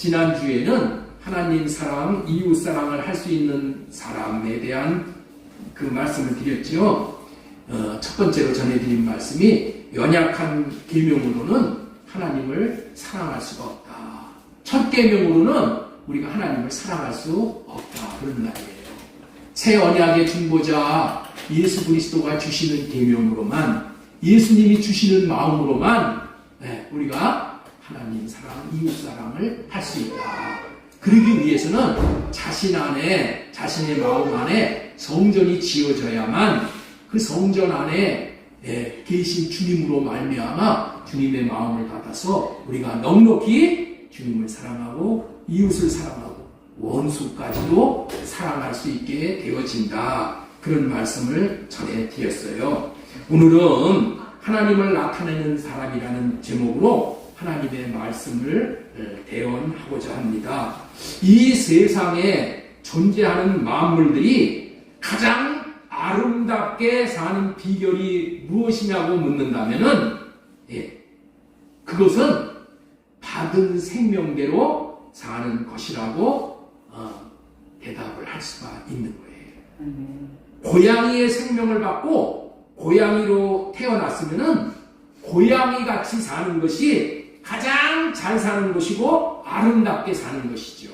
지난주에는 하나님 사랑, 이웃 사랑을 할 수 있는 사람에 대한 그 말씀을 드렸죠. 첫 번째로 전해드린 말씀이 연약한 계명으로는 하나님을 사랑할 수가 없다. 첫 계명으로는 우리가 하나님을 사랑할 수 없다. 그런 말이에요. 새 언약의 중보자 예수 그리스도가 주시는 계명으로만, 예수님이 주시는 마음으로만 우리가 하나님 사랑, 이웃 사랑을 할 수 있다. 그러기 위해서는 자신 안에, 자신의 마음 안에 성전이 지어져야만 그 성전 안에 계신 주님으로 말미암아 주님의 마음을 받아서 우리가 넉넉히 주님을 사랑하고 이웃을 사랑하고 원수까지도 사랑할 수 있게 되어진다. 그런 말씀을 전해드렸어요. 오늘은 하나님을 나타내는 사람이라는 제목으로 하나님의 말씀을 대언하고자 합니다. 이 세상에 존재하는 만물들이 가장 아름답게 사는 비결이 무엇이냐고 묻는다면은 그것은 받은 생명대로 사는 것이라고 대답을 할 수가 있는 거예요. 고양이의 생명을 받고 고양이로 태어났으면은 고양이 같이 사는 것이 가장 잘 사는 것이고 아름답게 사는 것이죠.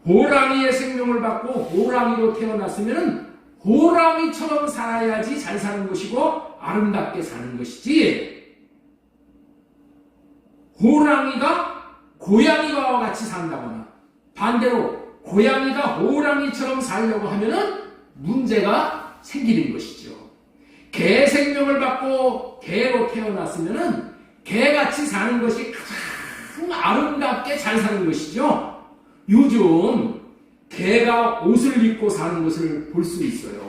호랑이의 생명을 받고 호랑이로 태어났으면 호랑이처럼 살아야지 잘 사는 것이고 아름답게 사는 것이지, 호랑이가 고양이와 같이 산다거나 반대로 고양이가 호랑이처럼 살려고 하면은 문제가 생기는 것이죠. 개 생명을 받고 개로 태어났으면은 개같이 사는 것이 가장 아름답게 잘 사는 것이죠. 요즘 개가 옷을 입고 사는 것을 볼 수 있어요.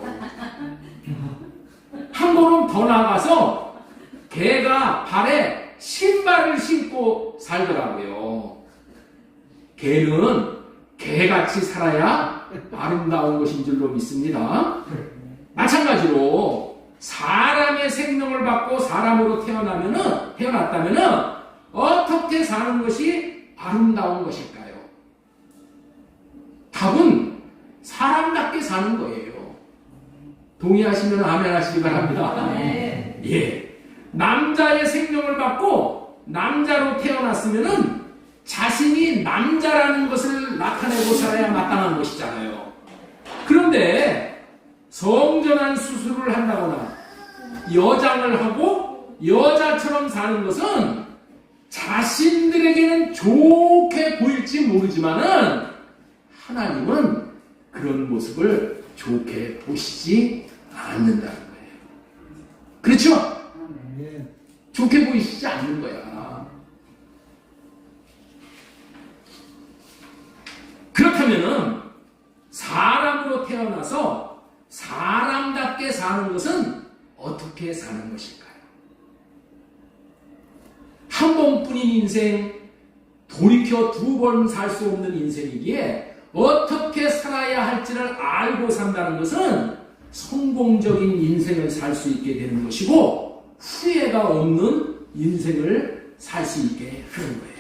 한 걸음 더 나가서 개가 발에 신발을 신고 살더라고요. 개는 개같이 살아야 아름다운 것인 줄로 믿습니다. 마찬가지로 사람의 생명을 받고 사람으로 태어났다면은 어떻게 사는 것이 아름다운 것일까요? 답은 사람답게 사는 거예요. 동의하시면 아멘 하시기 바랍니다. 남자의 생명을 받고 남자로 태어났으면은 자신이 남자라는 것을 나타내고 살아야 마땅한 것이잖아요. 그런데 성전환 수술을 한다거나 여장을 하고 여자처럼 사는 것은 자신들에게는 좋게 보일지 모르지만은 하나님은 그런 모습을 좋게 보시지 않는다는 거예요. 그렇죠? 좋게 보이시지 않는 거야. 그렇다면은 사람으로 태어나서 사람답게 사는 것은 어떻게 사는 것일까요? 한 번뿐인 인생, 돌이켜 두 번 살 수 없는 인생이기에 어떻게 살아야 할지를 알고 산다는 것은 성공적인 인생을 살 수 있게 되는 것이고 후회가 없는 인생을 살 수 있게 하는 거예요.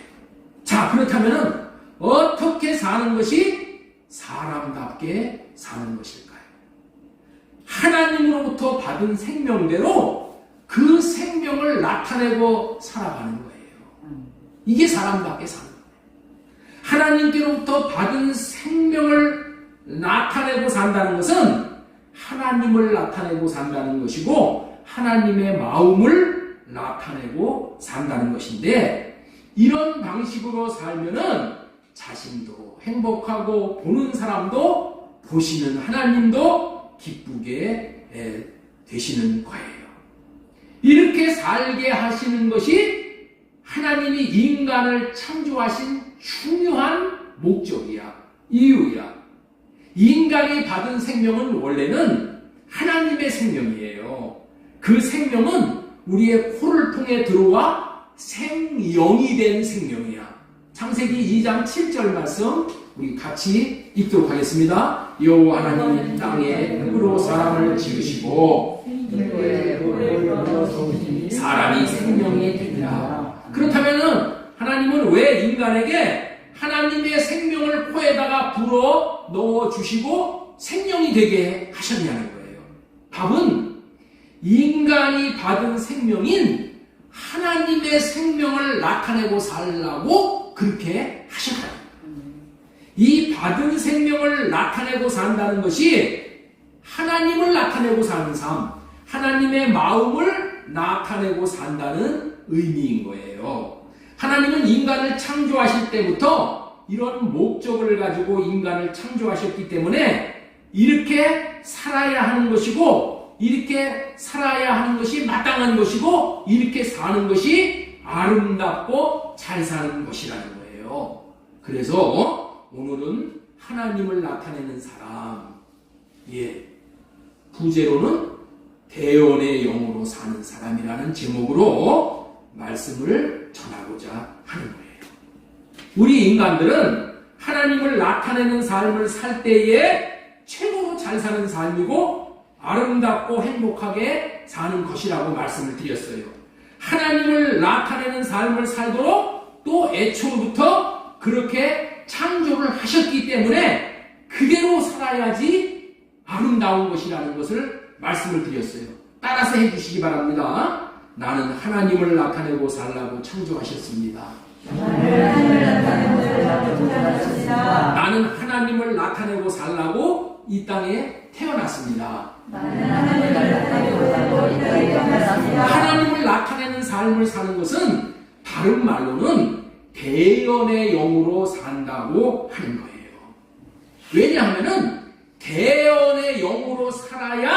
자, 그렇다면 어떻게 사는 것이 사람답게 사는 것일까요? 하나님으로부터 받은 생명대로 그 생명을 나타내고 살아가는 거예요. 이게 사람답게 사는 거예요. 하나님께로부터 받은 생명을 나타내고 산다는 것은 하나님을 나타내고 산다는 것이고 하나님의 마음을 나타내고 산다는 것인데, 이런 방식으로 살면은 자신도 행복하고 보는 사람도, 보시는 하나님도 기쁘게 되시는 거예요. 이렇게 살게 하시는 것이 하나님이 인간을 창조하신 중요한 목적이야, 이유야. 인간이 받은 생명은 원래는 하나님의 생명이에요. 그 생명은 우리의 코를 통해 들어와 생영이 된 생명이야. 창세기 2장 7절 말씀 우리 같이 읽도록 하겠습니다. 여호와 하나님이 땅에 흙으로 사람을 지으시고 사람이 생명이 되니라. 그렇다면 하나님은 왜 인간에게 하나님의 생명을 코에다가 불어 넣어주시고 생명이 되게 하셨냐는 거예요. 답은 인간이 받은 생명인 하나님의 생명을 나타내고 살라고 그렇게 하셨다. 이 받은 생명을 나타내고 산다는 것이 하나님을 나타내고 사는 삶, 하나님의 마음을 나타내고 산다는 의미인 거예요. 하나님은 인간을 창조하실 때부터 이런 목적을 가지고 인간을 창조하셨기 때문에 이렇게 살아야 하는 것이고, 이렇게 살아야 하는 것이 마땅한 것이고, 이렇게 사는 것이 아름답고 잘 사는 것이라는 거예요. 그래서 오늘은 하나님을 나타내는 사람, 부제로는 대언의 영으로 사는 사람이라는 제목으로 말씀을 전하고자 하는 거예요. 우리 인간들은 하나님을 나타내는 삶을 살 때에 최고로 잘 사는 삶이고 아름답고 행복하게 사는 것이라고 말씀을 드렸어요. 하나님을 나타내는 삶을 살도록 또 애초부터 그렇게 창조를 하셨기 때문에 그대로 살아야지 아름다운 것이라는 것을 말씀을 드렸어요. 따라서 해주시기 바랍니다. 나는 하나님을 나타내고 살라고 창조하셨습니다. 나는 하나님을 나타내고 살라고 이 땅에 태어났습니다. 하나님을 나타내는 삶을 사는 것은 다른 말로는 대언의 영으로 산다고 하는 거예요. 왜냐하면은 대언의 영으로 살아야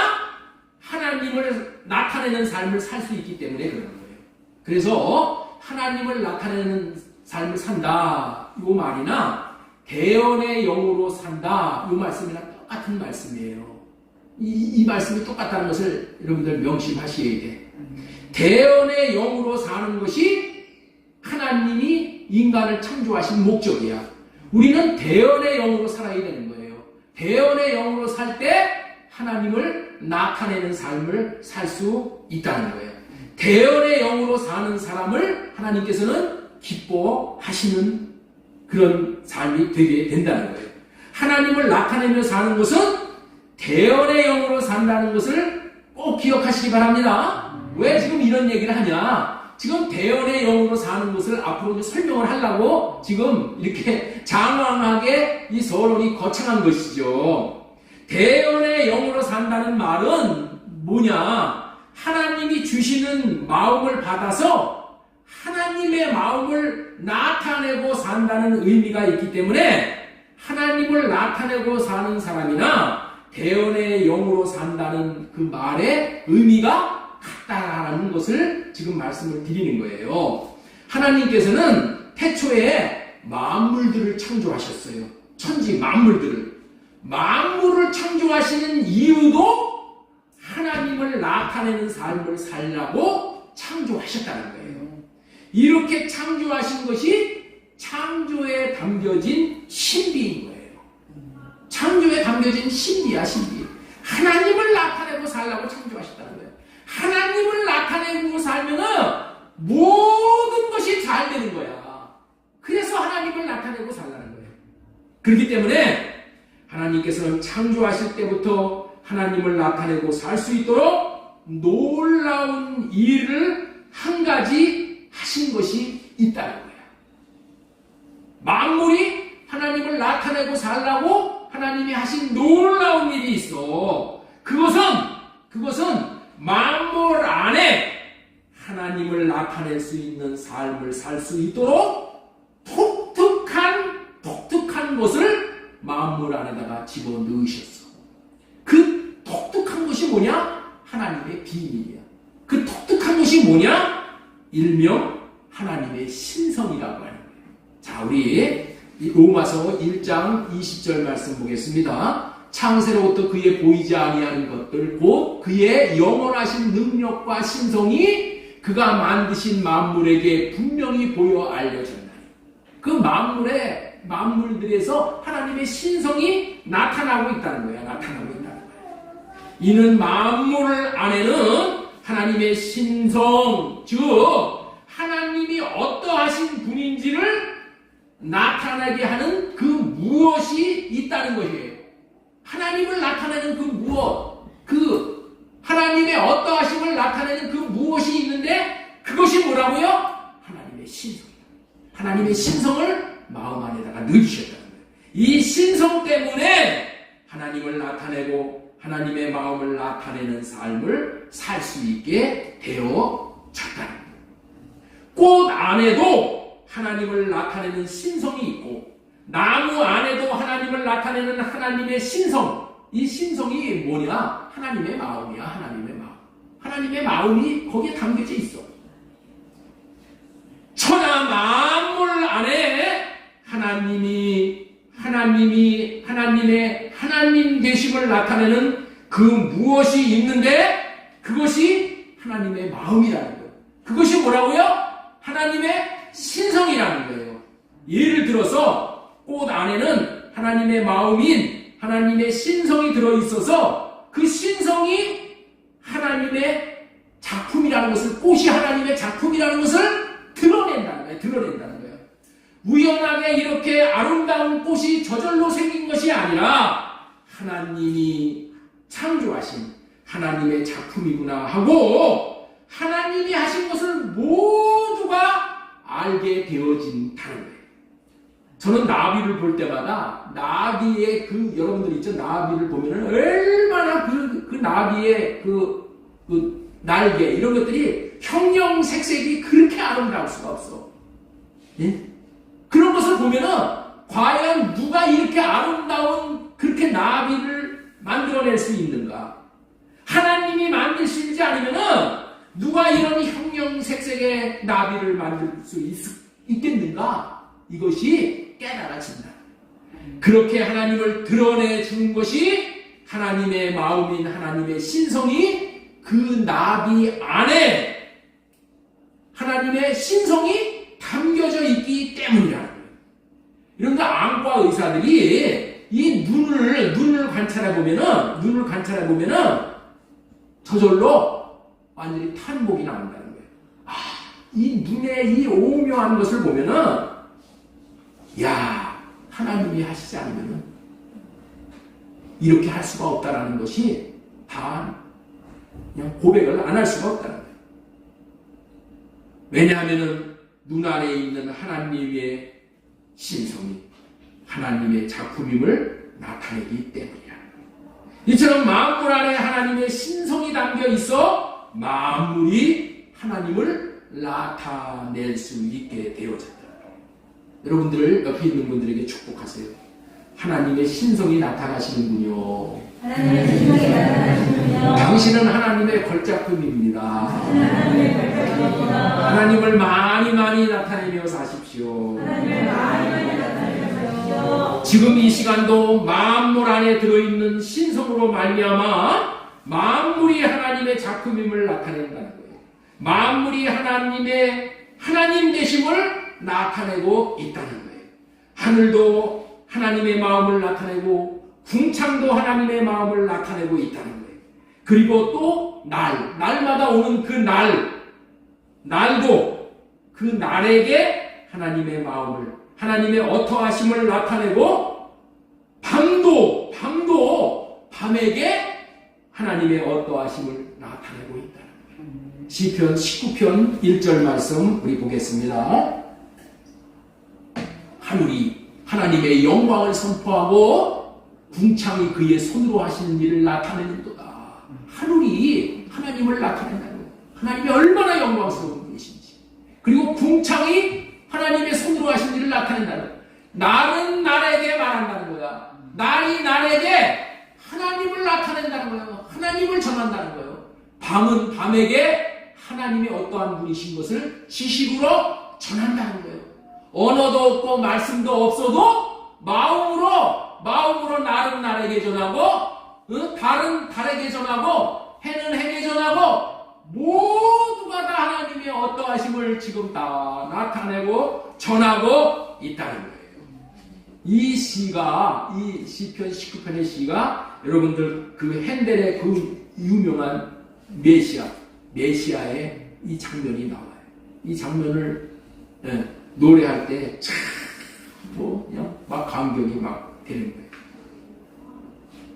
하나님을 나타내는 삶을 살 수 있기 때문에 그러는 거예요. 그래서 하나님을 나타내는 삶을 산다 이 말이나 대언의 영으로 산다 이 말씀이랑 똑같은 말씀이에요. 이 말씀이 똑같다는 것을 여러분들 명심하셔야 돼. 대언의 영으로 사는 것이 하나님이 인간을 창조하신 목적이야. 우리는 대언의 영으로 살아야 되는 거예요. 대언의 영으로 살 때 하나님을 나타내는 삶을 살 수 있다는 거예요. 대언의 영으로 사는 사람을 하나님께서는 기뻐하시는 그런 삶이 되게 된다는 거예요. 하나님을 나타내며 사는 것은 대언의 영으로 산다는 것을 꼭 기억하시기 바랍니다. 왜 지금 이런 얘기를 하냐? 지금 대언의 영으로 사는 것을 앞으로 설명을 하려고 지금 이렇게 장황하게 이 서론이 거창한 것이죠. 대언의 영으로 산다는 말은 뭐냐? 하나님이 주시는 마음을 받아서 하나님의 마음을 나타내고 산다는 의미가 있기 때문에 하나님을 나타내고 사는 사람이나 대언의 영으로 산다는 그 말의 의미가 같다라는 것을 지금 말씀을 드리는 거예요. 하나님께서는 태초에 만물들을 창조하셨어요. 천지 만물들을. 만물을 창조하시는 이유도 하나님을 나타내는 삶을 살라고 창조하셨다는 거예요. 이렇게 창조하신 것이 창조에 담겨진 신비인 거예요. 창조에 담겨진 신비야, 신비. 하나님을 나타내고 살라고 창조하셨다는 거예요. 하나님을 나타내고 살면은 모든 것이 잘 되는 거야. 그래서 하나님을 나타내고 살라는 거예요. 그렇기 때문에 하나님께서는 창조하실 때부터 하나님을 나타내고 살 수 있도록 놀라운 일을 한 가지 하신 것이 있다는 거예요. 만물이 하나님을 나타내고 살라고 하나님이 하신 놀라운 일이 있어. 그것은 만물 안에 하나님을 나타낼 수 있는 삶을 살 수 있도록 독특한 것을 만물 안에다가 집어넣으셨어. 그 독특한 것이 뭐냐? 하나님의 비밀이야. 그 독특한 것이 뭐냐? 일명 하나님의 신성이라고 하는 거예요. 자, 우리 로마서 1장 20절 말씀 보겠습니다. 창세로부터 그의 보이지 아니하는 것들 곧 그의 영원하신 능력과 신성이 그가 만드신 만물에게 분명히 보여 알려졌나니. 그 만물들에서 하나님의 신성이 나타나고 있다는 거야. 나타나고 있다는 거야. 이는 만물 안에는 하나님의 신성, 즉 하나님이 어떠하신 분인지를 나타나게 하는 그 무엇이 있다는 것이에요. 하나님을 나타내는 그 무엇, 그 하나님의 어떠하심을 나타내는 그 무엇이 있는데 그것이 뭐라고요? 하나님의 신성이다. 하나님의 신성을 마음 안에다가 넣어주셨다는 거예요. 이 신성 때문에 하나님을 나타내고 하나님의 마음을 나타내는 삶을 살 수 있게 되어졌다는 거예요. 꽃 안에도 하나님을 나타내는 신성이 있고 나무 안에도 하나님을 나타내는 하나님의 신성, 이 신성이 뭐냐? 하나님의 마음이야. 하나님의 마음. 하나님의 마음이 거기에 담겨져 있어. 천하 만물 안에 하나님의 하나님 되심을 나타내는 그 무엇이 있는데 그것이 하나님의 마음이라는 거예요. 그것이 뭐라고요? 하나님의 신성이라는 거예요. 예를 들어서 꽃 안에는 하나님의 마음인 하나님의 신성이 들어있어서 그 신성이 하나님의 작품이라는 것을, 꽃이 하나님의 작품이라는 것을 드러낸다는 거예요. 드러낸다는 거예요. 우연하게 이렇게 아름다운 꽃이 저절로 생긴 것이 아니라 하나님이 창조하신 하나님의 작품이구나 하고 하나님이 하신 것을 모두가 알게 되어진다는 거예요. 저는 나비를 볼 때마다 나비의 여러분들 있죠? 나비를 보면은 얼마나 그 나비의 그 날개 이런 것들이 형형색색이 그렇게 아름다울 수가 없어. 예? 그런 것을 보면은 과연 누가 이렇게 아름다운 그렇게 나비를 만들어낼 수 있는가? 하나님이 만들 수 있지 않으면은 누가 이런 형형색색의 나비를 만들 수 있겠는가? 이것이 깨달아진다. 그렇게 하나님을 드러내 주는 것이 하나님의 마음인 하나님의 신성이 그 나비 안에 하나님의 신성이 담겨져 있기 때문이라는 거예요. 이런데 안과 의사들이 이 눈을 관찰해 보면은 저절로 완전히 탄복이 나온다는 거예요. 이 눈의 이 오묘한 것을 보면은 하나님이 하시지 않으면은 이렇게 할 수가 없다라는 것이 다 그냥 고백을 안 할 수가 없다는 거예요. 왜냐하면은 눈 안에 있는 하나님의 신성이 하나님의 작품임을 나타내기 때문이야. 이처럼 만물 안에 하나님의 신성이 담겨 있어 만물이 하나님을 나타낼 수 있게 되어졌다. 여러분들 옆에 있는 분들에게 축복하세요. 하나님의 신성이 나타나시는군요. 당신은 하나님의 걸작품입니다. 하나님을 많이 나타내며 사십시오. 지금 이 시간도 만물 안에 들어있는 신성으로 말미암아 만물이 하나님의 작품임을 나타낸다는 거예요. 만물이 하나님 되심을 나타내고 있다는 거예요. 하늘도 하나님의 마음을 나타내고 궁창도 하나님의 마음을 나타내고 있다는 거예요. 그리고 또 날마다 오는 그 날도 그 날에게 하나님의 마음을, 하나님의 어떠하심을 나타내고 밤도 밤에게 하나님의 어떠하심을 나타내고 있다는 거예요. 시편 19편 1절 말씀 우리 보겠습니다. 하늘이 하나님의 영광을 선포하고 궁창이 그의 손으로 하시는 일을 나타내는도다. 하늘이 하나님을 나타낸다는 거예요. 하나님이 얼마나 영광스러운 분이신지. 그리고 궁창이 하나님의 손으로 하시는 일을 나타낸다는 거예요. 날은 날에게 말한다는 거야. 날이 날에게 하나님을 나타낸다는 거예요. 하나님을 전한다는 거예요. 밤은 밤에게 하나님의 어떠한 분이신 것을 지식으로 전한다는 거예요. 언어도 없고 말씀도 없어도 마음으로 날은 날에게 전하고 달은 달에게 전하고 해는 해에게 전하고 모두가 다 하나님의 어떠하심을 지금 다 나타내고 전하고 있다는 거예요. 이 시가, 이 시편 19편의 시가 여러분들 그 핸델의 그 유명한 메시아의 이 장면이 나와요. 이 장면을 노래할 때 참 그냥 막 감격이 막 되는 거예요.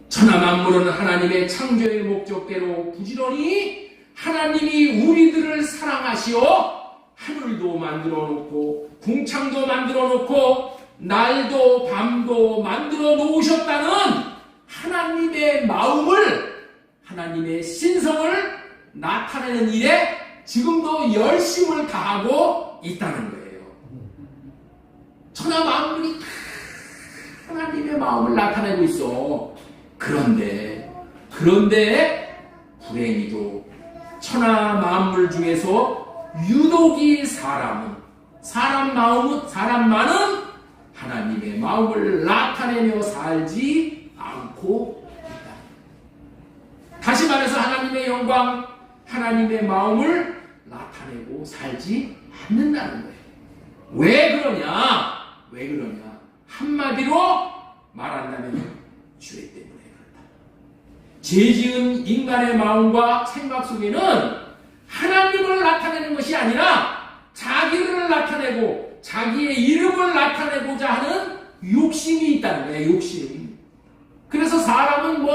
천하 만물은 하나님의 창조의 목적대로 부지런히 하나님이 우리들을 사랑하시어 하늘도 만들어 놓고 궁창도 만들어 놓고 날도 밤도 만들어 놓으셨다는 하나님의 마음을, 하나님의 신성을 나타내는 일에 지금도 열심을 다하고 있다는 거예요. 천하 만물이 다 하나님의 마음을 나타내고 있어. 그런데 불행히도 천하 만물 중에서 유독이 사람만은 하나님의 마음을 나타내며 살지 않고 있다. 다시 말해서 하나님의 영광, 하나님의 마음을 나타내고 살지 않는다는 거예요. 왜 그러냐? 한마디로 말한다면 죄 때문에 그렇다. 죄 지은 인간의 마음과 생각 속에는 하나님을 나타내는 것이 아니라 자기를 나타내고 자기의 이름을 나타내고자 하는 욕심이 있다는 거예요. 욕심. 그래서 사람은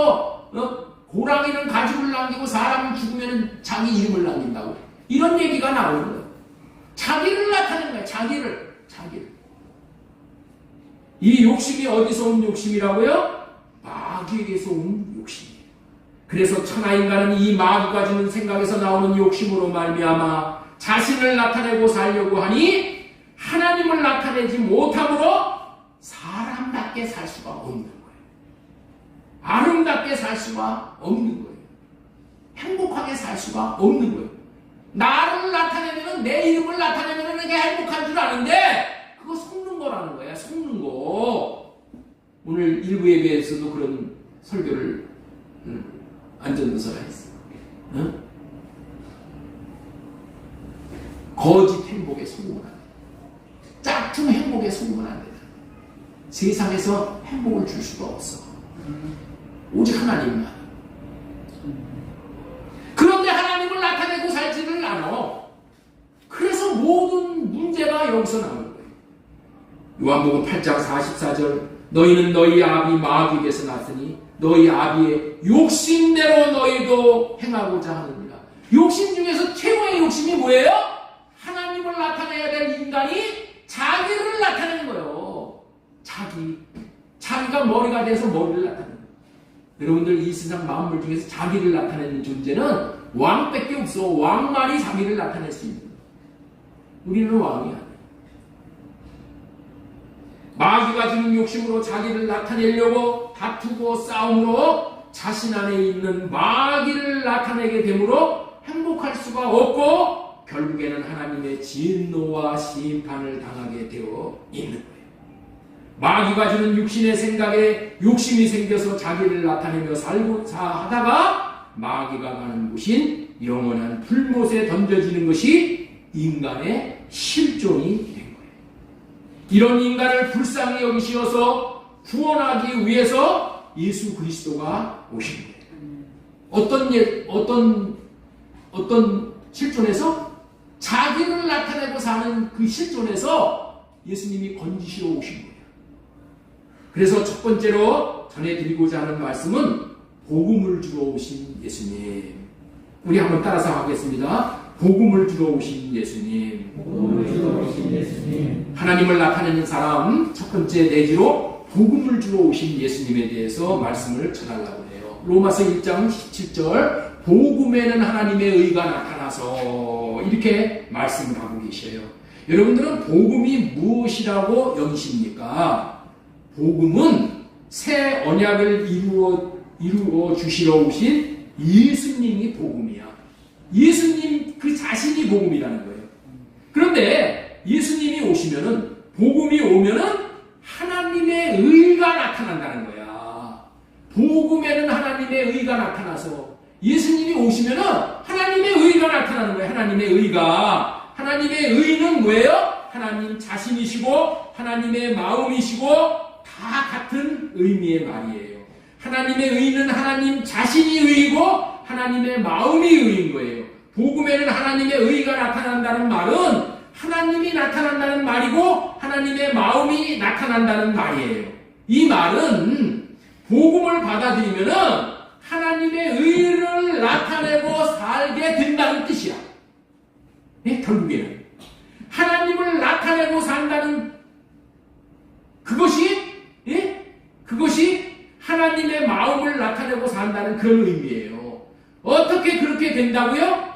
고랑이는 가죽을 남기고 사람은 죽으면 자기 이름을 남긴다고, 이런 얘기가 나오는 거예요. 자기를 나타내는 거예요. 자기를. 이 욕심이 어디서 온 욕심이라고요? 마귀에게서 온 욕심이에요. 그래서 천하인간은 이 마귀가 주는 생각에서 나오는 욕심으로 말미암아 자신을 나타내고 살려고 하니 하나님을 나타내지 못함으로 사람답게 살 수가 없는 거예요. 아름답게 살 수가 없는 거예요. 행복하게 살 수가 없는 거예요. 나를 나타내면, 내 이름을 나타내면 그게 행복한 줄 아는데 그거 속는 거라는 거야. 속는 거. 오늘 일부 예배에서도 그런 설교를 안전도사가 했어. 거짓 행복에 속으면 안 돼. 짝퉁 행복에 속으면 안 돼. 세상에서 행복을 줄 수가 없어. 오직 하나님만. 그런데 하나님을 나타내고 살지를 않아. 그래서 모든 문제가 여기서 나오는 거예요. 요한복음 8장 44절, 너희는 너희 아비 마귀에게서 났으니 너희 아비의 욕심대로 너희도 행하고자 하느니라. 욕심 중에서 최고의 욕심이 뭐예요? 하나님을 나타내야 될 인간이 자기를 나타내는 거예요. 자기가 머리가 돼서 머리를 나타내는 거예요. 여러분들, 이 세상 만물 중에서 자기를 나타내는 존재는 왕밖에 없어. 왕만이 자기를 나타낼 수 있는 거예요. 우리는 왕이 아니에요. 마귀가 주는 욕심으로 자기를 나타내려고 다투고 싸움으로 자신 안에 있는 마귀를 나타내게 되므로 행복할 수가 없고 결국에는 하나님의 진노와 심판을 당하게 되어 있는 거예요. 마귀가 주는 육신의 생각에 욕심이 생겨서 자기를 나타내며 살고자 하다가 마귀가 가는 곳인 영원한 불못에 던져지는 것이 인간의 실존이 된 거예요. 이런 인간을 불쌍히 여기시어서 구원하기 위해서 예수 그리스도가 오신 거예요. 어떤 실존에서? 자기를 나타내고 사는 그 실존에서 예수님이 건지시러 오신 거예요. 그래서 첫 번째로 전해드리고자 하는 말씀은 복음을 주러 오신 예수님. 우리 한번 따라서 하겠습니다. 복음을 주러 오신 예수님. 복음을 주러 오신 예수님. 하나님을 나타내는 사람 첫 번째 내지로 복음을 주러 오신 예수님에 대해서 말씀을 전하려고 해요. 로마서 1장 17절, 복음에는 하나님의 의가 나타나서, 이렇게 말씀을 하고 계셔요. 여러분들은 복음이 무엇이라고 여기십니까? 복음은 새 언약을 이루어 주시러 오신 예수님이 복음이야. 예수님 그 자신이 복음이라는 거예요. 그런데 예수님이 오시면은, 복음이 오면은 하나님의 의가 나타난다는 거야. 복음에는 하나님의 의가 나타나서 예수님이 오시면은 하나님의 의가 나타나는 거예요. 하나님의 의가. 하나님의 의는 뭐예요? 하나님 자신이시고 하나님의 마음이시고 다 같은 의미의 말이에요. 하나님의 의는 하나님 자신이 의이고 하나님의 마음이 의인 거예요. 복음에는 하나님의 의가 나타난다는 말은 하나님이 나타난다는 말이고 하나님의 마음이 나타난다는 말이에요. 이 말은 복음을 받아들이면은 하나님의 의를 나타내고 살게 된다는 뜻이야. 예? 결국에는 하나님을 나타내고 산다는 그것이 하나님의 마음을 나타내고 산다는 그런 의미예요. 어떻게 그렇게 된다고요?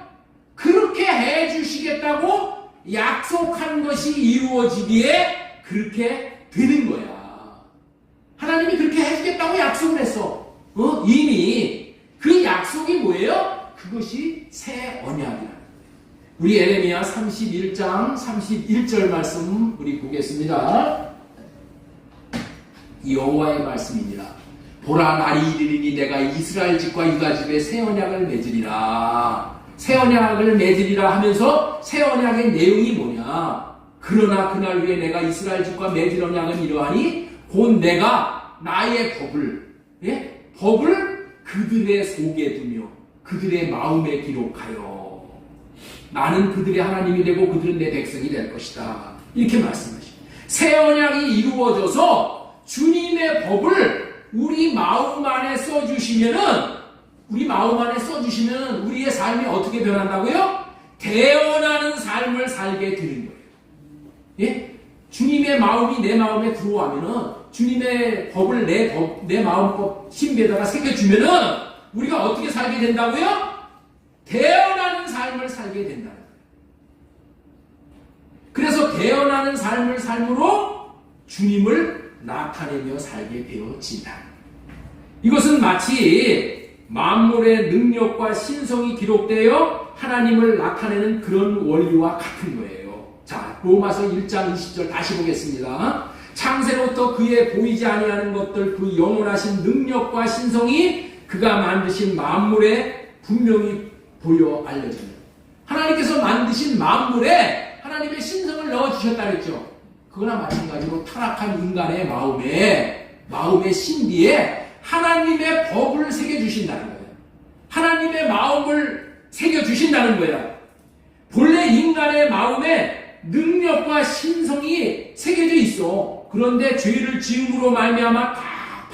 그렇게 해주시겠다고 약속한 것이 이루어지기에 그렇게 되는 거야. 하나님이 그렇게 해주겠다고 약속을 했어. 이미 그 약속이 뭐예요? 그것이 새 언약이라는 거예요. 우리 에레미야 31장 31절 말씀 우리 보겠습니다. 여호와의 말씀입니다. 보라, 날이 이르리니 내가 이스라엘 집과 유다 집에 새 언약을 맺으리라. 새 언약을 맺으리라 하면서 새 언약의 내용이 뭐냐? 그러나 그날 후에 내가 이스라엘 집과 맺을 언약은 이러하니 곧 내가 나의 법을 그들의 속에 두며 그들의 마음에 기록하여 나는 그들의 하나님이 되고 그들은 내 백성이 될 것이다. 이렇게 말씀하십니다. 새 언약이 이루어져서 주님의 법을 우리 마음 안에 써주시면은 우리의 삶이 어떻게 변한다고요? 대언하는 삶을 살게 되는 거예요. 예? 주님의 마음이 내 마음에 들어오면은 주님의 법을 내 마음법 신비에다가 새겨주면은 우리가 어떻게 살게 된다고요? 대언하는 삶을 살게 된다는 거예요. 그래서 대언하는 삶을 삶으로 주님을 나타내며 살게 되어진다. 이것은 마치 만물의 능력과 신성이 기록되어 하나님을 나타내는 그런 원리와 같은 거예요. 자, 로마서 1장 20절 다시 보겠습니다. 창세로부터 그의 보이지 아니하는 것들 그 영원하신 능력과 신성이 그가 만드신 만물에 분명히 보여 알려집니다. 하나님께서 만드신 만물에 하나님의 신성을 넣어주셨다 그랬죠. 그거나 마찬가지로 타락한 인간의 마음의 신비에 하나님의 법을 새겨주신다는 거예요. 하나님의 마음을 새겨주신다는 거예요. 본래 인간의 마음에 능력과 신성이 새겨져 있어. 그런데 죄를 지음으로 말미암아 다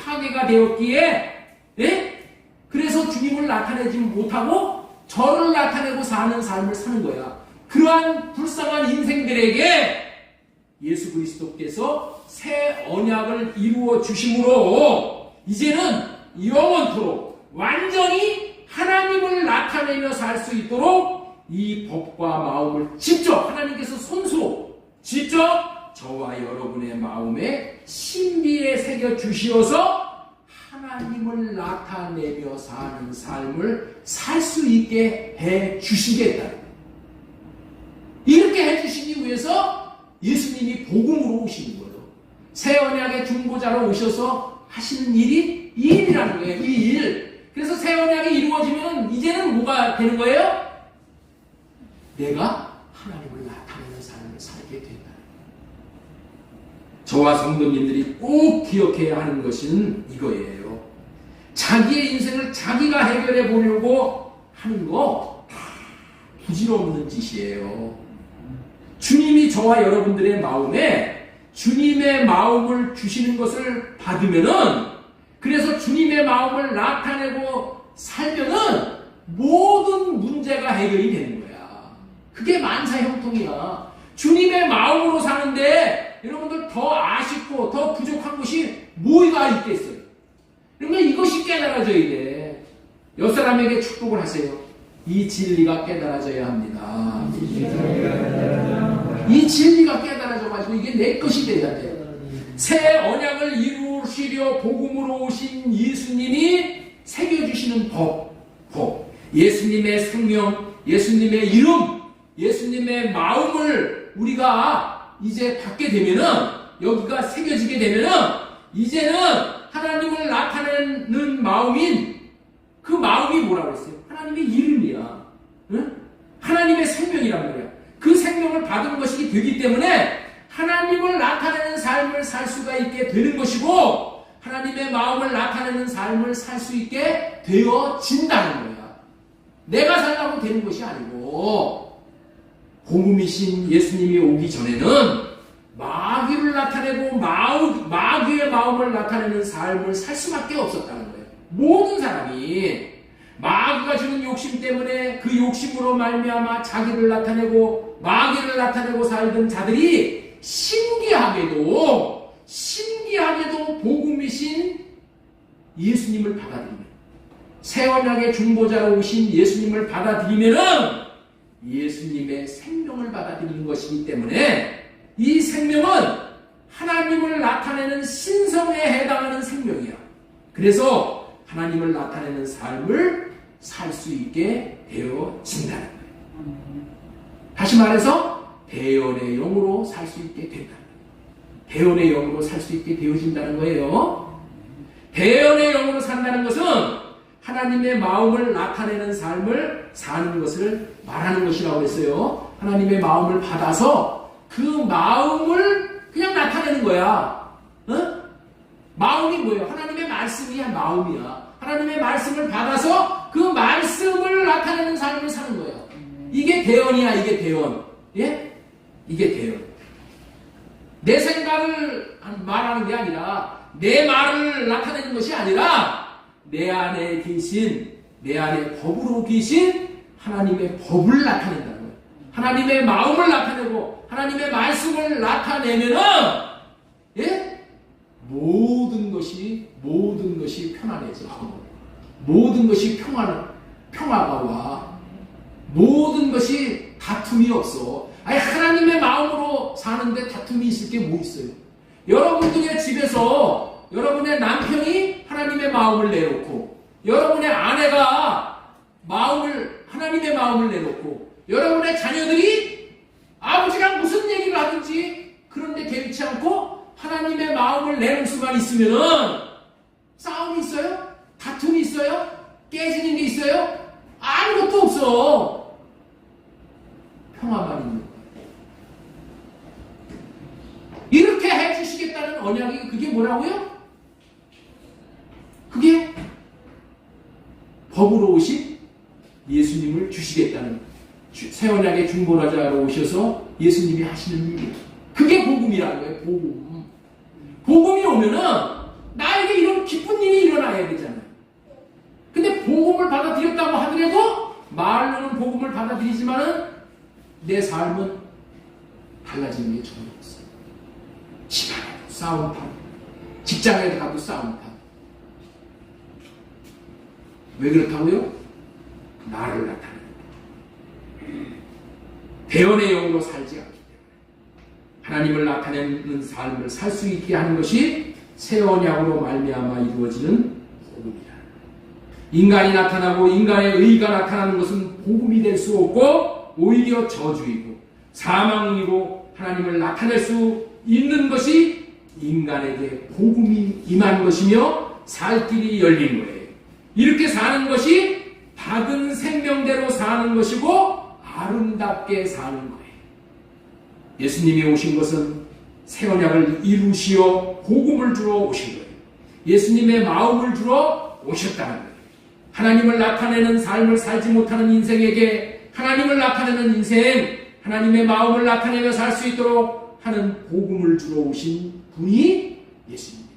파괴가 되었기에 그래서 주님을 나타내지 못하고 저를 나타내고 사는 삶을 사는 거야. 그러한 불쌍한 인생들에게 예수 그리스도께서 새 언약을 이루어 주심으로 이제는 영원토록 완전히 하나님을 나타내며 살 수 있도록 이 법과 마음을 직접 하나님께서 직접 저와 여러분의 마음에 신비에 새겨 주시어서 하나님을 나타내며 사는 삶을 살 수 있게 해 주시겠다. 이렇게 해 주시기 위해서 예수님이 복음으로 오시는 거예요. 새 언약의 중보자로 오셔서 하시는 일이 이 일이라는 거예요. 이 일. 그래서 새 언약이 이루어지면 이제는 뭐가 되는 거예요? 내가 하나님을 나타내는 삶을 살게 된다. 저와 성도님들이 꼭 기억해야 하는 것은 이거예요. 자기의 인생을 자기가 해결해 보려고 하는 거 다 부질없는 짓이에요. 주님이 저와 여러분들의 마음에 주님의 마음을 주시는 것을 받으면은, 그래서 주님의 마음을 나타내고 살면은 모든 문제가 해결이 되는 거야. 그게 만사형통이야. 주님의 마음으로 사는데 여러분들 더 아쉽고 더 부족한 것이 뭐가 있겠어요? 그러니까 이것이 깨달아져야 돼. 옆 사람에게 축복을 하세요. 이 진리가 깨달아져야 합니다. 이 진리가 깨달아져가지고 이게 내 것이 돼야 돼. 새 언약을 이루시려 복음으로 오신 예수님이 새겨주시는 법, 예수님의 생명, 예수님의 이름, 예수님의 마음을 우리가 이제 받게 되면은, 여기가 새겨지게 되면은 이제는 하나님을 나타내는 마음인 그 마음이 뭐라고 했어요? 하나님의 이름이야. 응? 하나님의 생명이란 말이야. 그 생명을 받은 것이 되기 때문에 하나님을 나타내는 삶을 살 수가 있게 되는 것이고, 하나님의 마음을 나타내는 삶을 살 수 있게 되어진다는 거야. 내가 살라고 되는 것이 아니고, 복음이신 예수님이 오기 전에는 마귀를 나타내고 마귀의 마음을 나타내는 삶을 살 수밖에 없었다는 거예요. 모든 사람이 마귀가 주는 욕심 때문에 그 욕심으로 말미암아 자기를 나타내고 마귀를 나타내고 살던 자들이 신기하게도 복음이신 예수님을 받아들이면, 새 언약의 중보자로 오신 예수님을 받아들이면은 예수님의 생명을 받아들이는 것이기 때문에 이 생명은 하나님을 나타내는 신성에 해당하는 생명이야. 그래서 하나님을 나타내는 삶을 살 수 있게 되어진다는 거예요. 다시 말해서 대언의 영으로 살 수 있게 된다는 거예요. 대언의 영으로 살 수 있게 되어진다는 거예요. 대언의 영으로 산다는 것은 하나님의 마음을 나타내는 삶을 사는 것을 말하는 것이라고 했어요. 하나님의 마음을 받아서 그 마음을 그냥 나타내는 거야. 마음이 뭐예요? 하나님의 말씀이야, 마음이야. 하나님의 말씀을 받아서 그 말씀을 나타내는 삶을 사는 거예요. 이게 대언이야, 이게 대언. 예? 이게 대언. 내 생각을 말하는 게 아니라, 내 말을 나타내는 것이 아니라, 내 안에 법으로 계신 하나님의 법을 나타낸다는 거예요. 하나님의 마음을 나타내고, 하나님의 말씀을 나타내면은, 예? 모든 것이 편안해져. 모든 것이 평화가 와. 모든 것이 다툼이 없어. 아니, 하나님의 마음으로 사는데 다툼이 있을 게 뭐 있어요? 여러분들의 집에서 여러분의 남편이 하나님의 마음을 내놓고, 여러분의 아내가 하나님의 마음을 내놓고, 여러분의 자녀들이 아버지랑 무슨 얘기를 하든지 그런데 개의치 않고 하나님의 마음을 내놓을 수만 있으면은 싸움이 있어요? 다툼이 있어요? 깨지는 게 있어요? 아무것도 없어. 평화만 있는 거예요. 이렇게 해주시겠다는 언약이 그게 뭐라고요? 그게 법으로 오신 예수님을 주시겠다는, 새 언약의 중보자로 오셔서 예수님이 하시는 일이에요. 그게 복음이라는 거예요. 복음이 오면은 나에게 이런 기쁜 일이 일어나야 되잖아요. 근데 복음을 받아들였다고 하더라도 말로는 복음을 받아들이지만은 내 삶은 달라지는 게 전혀 없어요. 집안에도 싸움판, 직장에 가도 싸움판. 왜 그렇다고요? 나를 나타내는 거예요. 대언의 영으로 살지 않기 때문에 하나님을 나타내는 삶을 살 수 있게 하는 것이 새 언약으로 말미암아 이루어지는 복음이다. 인간이 나타나고 인간의 의가 나타나는 것은 복음이 될 수 없고 오히려 저주이고 사망이고, 하나님을 나타낼 수 있는 것이 인간에게 복음이 임한 것이며 살 길이 열린 거예요. 이렇게 사는 것이 받은 생명대로 사는 것이고 아름답게 사는 거예요. 예수님이 오신 것은 새 언약을 이루시어 복음을 주러 오신 거예요. 예수님의 마음을 주러 오셨다는 거예요. 하나님을 나타내는 삶을 살지 못하는 인생에게 하나님을 나타내는 인생, 하나님의 마음을 나타내며 살 수 있도록 하는 복음을 주러 오신 분이 예수님입니다.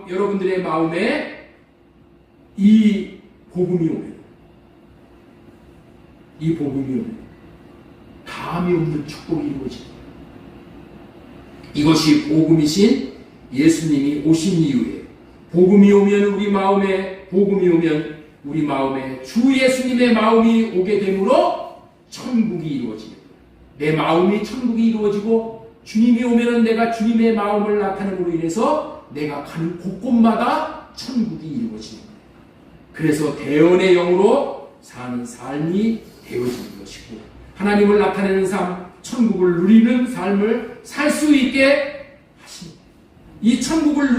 여러분들의 마음에 이 복음이 오면 감이 없는 축복이 이루어집니다. 이것이 복음이신 예수님이 오신 이유예요. 복음이 오면 우리 마음에 주 예수님의 마음이 오게 되므로 천국이 이루어집니다. 내 마음이 천국이 이루어지고 주님이 오면은 내가 주님의 마음을 나타냄으로 인해서 내가 가는 곳곳마다 천국이 이루어지는 거예요. 그래서 대언의 영으로 사는 삶이 되어지는 것이고, 하나님을 나타내는 삶, 천국을 누리는 삶을 살 수 있게 하십니다. 이 천국을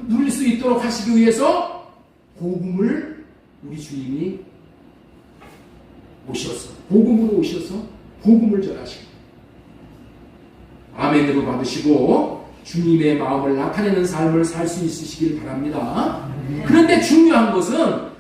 누릴 수 있도록 하시기 위해서 복음을 우리 주님이 복음으로 오셔서 복음을 전하시고 아멘으로 받으시고 주님의 마음을 나타내는 삶을 살 수 있으시길 바랍니다. 그런데 중요한 것은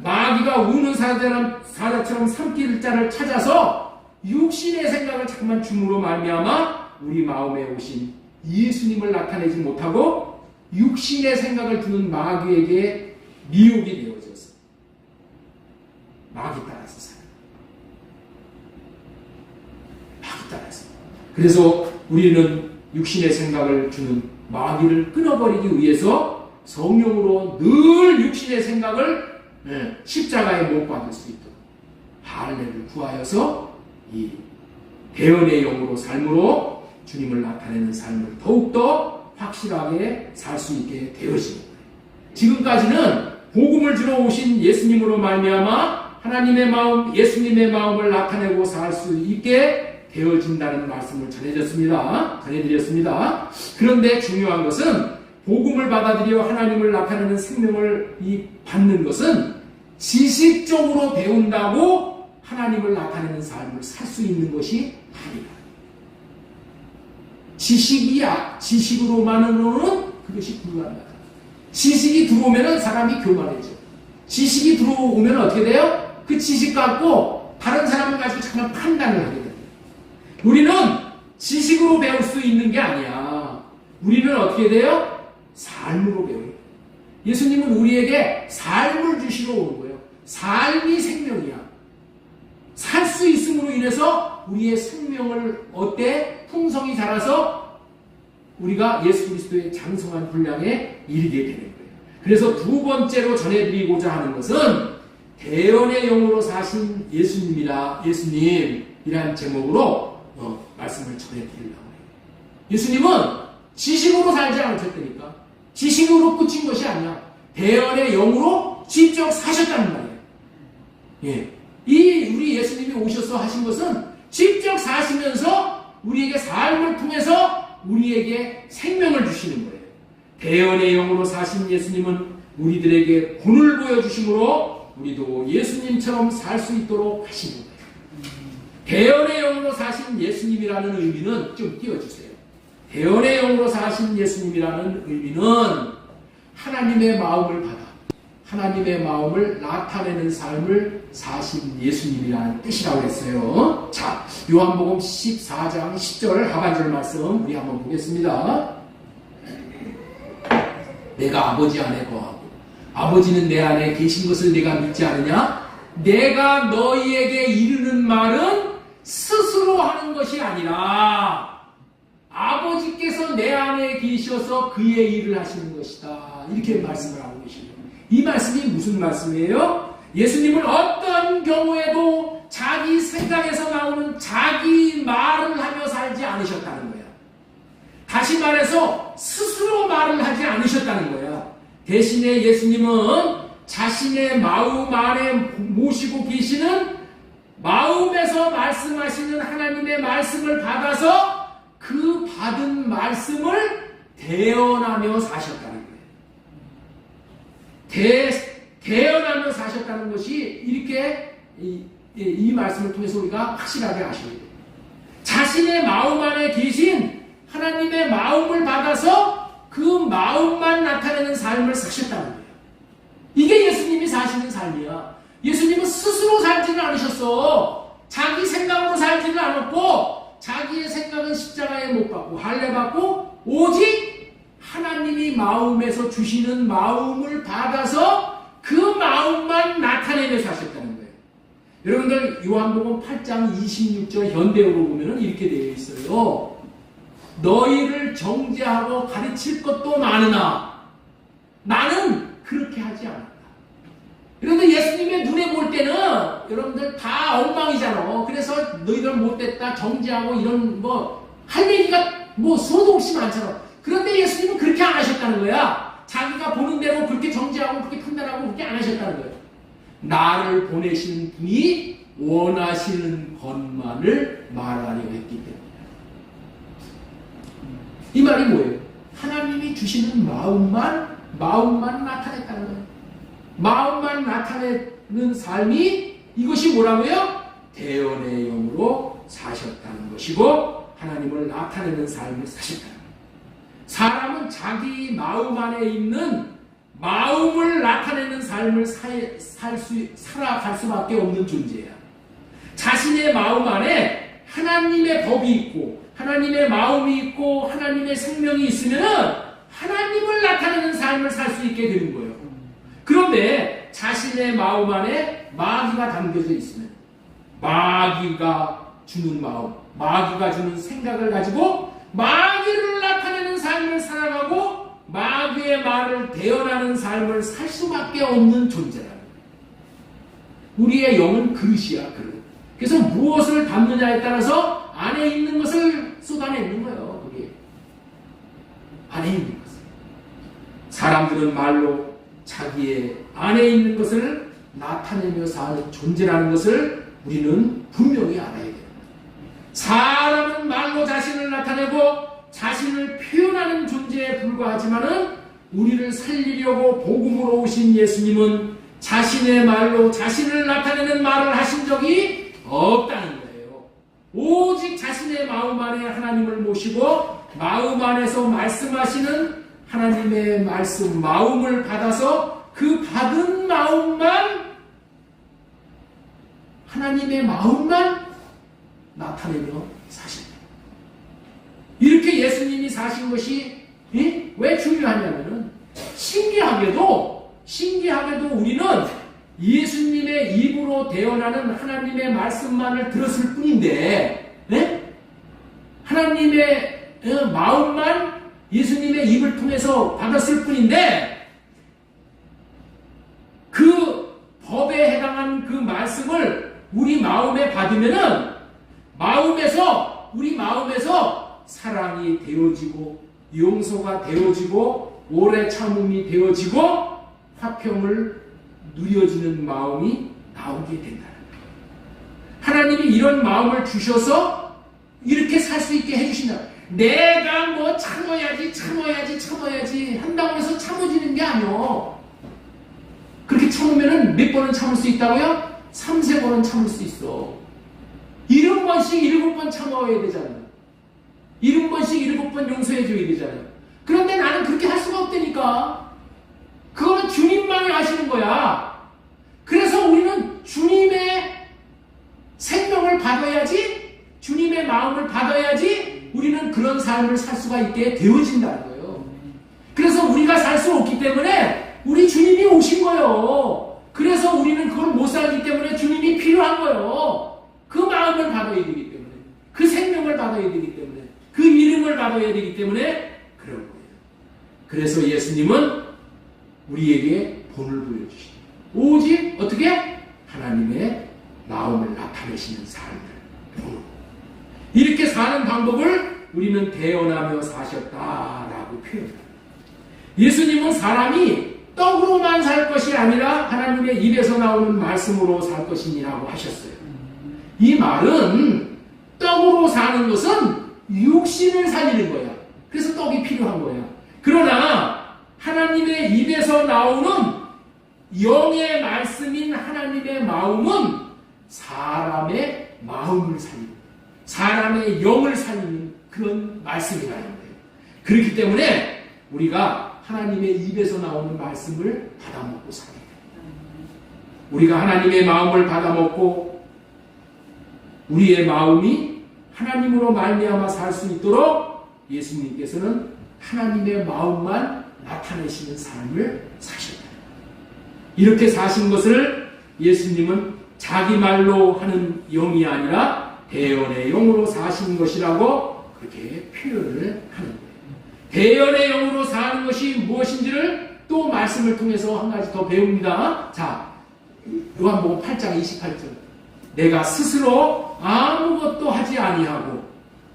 마귀가 우는 사자처럼 삼킬 자를 찾아서 육신의 생각을 자꾸만 줌으로 말미암아 우리 마음에 오신 예수님을 나타내지 못하고 육신의 생각을 두는 마귀에게 미혹이 되어졌어. 마귀 따라서 살아. 마귀 따라서. 그래서 우리는 육신의 생각을 주는 마귀를 끊어버리기 위해서 성령으로 늘 육신의 생각을 십자가에 못 박을 수 있도록 할례를 구하여서 이 대언의 영으로 삶으로 주님을 나타내는 삶을 더욱더 확실하게 살 수 있게 되어지는 거예요. 지금까지는 복음을 주러 오신 예수님으로 말미암아 하나님의 마음, 예수님의 마음을 나타내고 살 수 있게 되어진다는 말씀을 전해드렸습니다. 그런데 중요한 것은 복음을 받아들여 하나님을 나타내는 생명을 받는 것은 지식적으로 배운다고 하나님을 나타내는 삶을 살 수 있는 것이 아니다. 지식으로만으로는 그것이 불가능하다. 지식이 들어오면 사람이 교만해져. 지식이 들어오면 어떻게 돼요? 그 지식 갖고 다른 사람을 가지고 정말 판단을 하게 됩니다. 우리는 지식으로 배울 수 있는 게 아니야. 우리는 어떻게 돼요? 삶으로 배워요. 예수님은 우리에게 삶을 주시러 오는 거예요. 삶이 생명이야. 살 수 있음으로 인해서 우리의 생명을 풍성히 자라서 우리가 예수 그리스도의 장성한 분량에 이르게 되는 거예요. 그래서 두 번째로 전해드리고자 하는 것은 대언의 영으로 사신 예수님이란 제목으로 말씀을 전해드리려고 해요. 예수님은 지식으로 살지 않으셨다니까. 지식으로 끝인 것이 아니야. 대언의 영으로 직접 사셨다는 말이에요. 예. 우리 예수님이 오셔서 하신 것은 직접 사시면서 우리에게 삶을 통해서 우리에게 생명을 주시는 거예요. 대언의 영으로 사신 예수님은 우리들에게 본을 보여주심으로 우리도 예수님처럼 살 수 있도록 하시는 거예요. 대언의 영으로 사신 예수님이라는 의미는 좀 띄워주세요. 대언의 영으로 사신 예수님이라는 의미는 하나님의 마음을 받아 하나님의 마음을 나타내는 삶을 사신 예수님이라는 뜻이라고 했어요. 자, 요한복음 14장 10절 하반절 말씀 우리 한번 보겠습니다. 내가 아버지 안에 거하고 아버지는 내 안에 계신 것을 네가 믿지 않느냐? 내가 너희에게 이르는 말은 스스로 하는 것이 아니라 아버지께서 내 안에 계셔서 그의 일을 하시는 것이다. 이렇게 말씀을 하고 계십니다. 이 말씀이 무슨 말씀이에요? 예수님은 어떤 경우에도 자기 생각에서 나오는 자기 말을 하며 살지 않으셨다는 거야. 다시 말해서 스스로 말을 하지 않으셨다는 거야. 대신에 예수님은 자신의 마음 안에 모시고 계시는 마음에서 말씀하시는 하나님의 말씀을 받아서 그 받은 말씀을 대언하며 사셨다는 거예요. 대언하며 사셨다는 것이 이렇게 이 말씀을 통해서 우리가 확실하게 아셔야 돼요. 자신의 마음 안에 계신 하나님의 마음을 받아서 그 마음만 나타내는 삶을 사셨다는 거예요. 이게 예수님이 사시는 삶이야. 예수님은 스스로 살지는 않으셨어. 자기 생각으로 살지는 않았고 자기의 생각은 십자가에 못 박고 할례 받고 오직 하나님이 마음에서 주시는 마음을 받아서 그 마음만 나타내며 사셨다는 거예요. 여러분들 요한복음 8장 26절 현대어로 보면 이렇게 되어 있어요. 너희를 정죄하고 가르칠 것도 많으나 나는 그렇게 하지 않았다. 여러분들 예수님의 눈에 볼 때는 여러분들 다 엉망이잖아. 그래서 너희들 못됐다 정죄하고 이런 할 얘기가 수도 없이 많잖아. 그런데 예수님은 그렇게 안 하셨다는 거야. 자기가 보는 대로 그렇게 정죄하고 그렇게 판단하고 그렇게 안 하셨다는 거예요. 나를 보내신 분이 원하시는 것만을 말하려 했기 때문이야. 이 말이 뭐예요? 하나님이 주시는 마음만 나타냈다는 거예요. 마음만 나타내는 삶이 이것이 뭐라고요? 대언의 영으로 사셨다는 것이고 하나님을 나타내는 삶을 사셨다는 거예요. 사람은 자기 마음 안에 있는 마음을 나타내는 삶을 살아갈 수밖에 없는 존재야. 자신의 마음 안에 하나님의 법이 있고 하나님의 마음이 있고 하나님의 생명이 있으면 하나님을 나타내는 삶을 살 수 있게 되는 거예요. 그런데 자신의 마음 안에 마귀가 담겨져 있으면 마귀가 주는 마음, 마귀가 주는 생각을 가지고 마귀를 나타내는 삶을 살아가고 마귀의 말을 대언하는 삶을 살 수밖에 없는 존재라는 거예요. 우리의 영은 그릇이야, 그릇. 그래서 무엇을 담느냐에 따라서 안에 있는 것을 쏟아내는 거예요. 그게 안에 있는 것을. 사람들은 말로 자기의 안에 있는 것을 나타내며 사는 존재라는 것을 우리는 분명히 알아야 돼요. 사람은 말로 자신을 나타내고 자신을 표현하는 존재에 불과하지만은 우리를 살리려고 복음으로 오신 예수님은 자신의 말로 자신을 나타내는 말을 하신 적이 없다는 거예요. 오직 자신의 마음 안에 하나님을 모시고 마음 안에서 말씀하시는 하나님의 말씀, 마음을 받아서 그 받은 마음만, 하나님의 마음만 나타내며 사십니다. 이렇게 예수님이 사신 것이 왜 중요하냐면은 신기하게도 우리는 예수님의 입으로 대언하는 하나님의 말씀만을 들었을 뿐인데 하나님의 마음만 예수님의 입을 통해서 받았을 뿐인데 그 법에 해당한 그 말씀을 우리 마음에 받으면은 우리 마음에서 사랑이 되어지고 용서가 되어지고 오래 참음이 되어지고 화평을 누려지는 마음이 나오게 된다는 거예요. 하나님이 이런 마음을 주셔서 이렇게 살 수 있게 해주신다. 내가 뭐 참아야지 한다고 해서 참아지는 게 아니요. 그렇게 참으면은 몇 번은 참을 수 있다고요? 3-4번은 참을 수 있어. 70번씩 7번 참아야 되잖아요. 70번씩 7번 용서해줘야 되잖아요. 그런데 나는 그렇게 할 수가 없다니까. 그거는 주님만이 아시는 거야. 그래서 우리는 주님의 생명을 받아야지, 주님의 마음을 받아야지 우리는 그런 삶을 살 수가 있게 되어진다는 거예요. 그래서 우리가 살 수 없기 때문에 우리 주님이 오신 거예요. 그래서 우리는 그걸 못 살기 때문에 주님이 필요한 거예요. 그 마음을 받아야 되기 때문에, 그 생명을 받아야 되기 때문에, 그 이름을 받아야 되기 때문에 그런 거예요. 그래서 예수님은 우리에게 본을 보여주십니다. 오직 어떻게? 하나님의 마음을 나타내시는 삶을 본으로. 이렇게 사는 방법을 우리는 대언하며 사셨다라고 표현합니다. 예수님은 사람이 떡으로만 살 것이 아니라 하나님의 입에서 나오는 말씀으로 살 것이니라고 하셨어요. 이 말은 떡으로 사는 것은 육신을 살리는 거야. 그래서 떡이 필요한 거야. 그러나 하나님의 입에서 나오는 영의 말씀인 하나님의 마음은 사람의 마음을 살리는, 사람의 영을 살리는 그런 말씀이라는 거예요. 그렇기 때문에 우리가 하나님의 입에서 나오는 말씀을 받아먹고 살아야 돼요. 우리가 하나님의 마음을 받아먹고 우리의 마음이 하나님으로 말미암아 살 수 있도록 예수님께서는 하나님의 마음만 나타내시는 삶을 사셨다. 이렇게 사신 것을 예수님은 자기 말로 하는 영이 아니라 대언의 영으로 사신 것이라고 그렇게 표현을 하는 거예요. 대언의 영으로 사는 것이 무엇인지를 또 말씀을 통해서 한 가지 더 배웁니다. 자, 요한복음 8장 28절. 내가 스스로 아무것도 하지 아니하고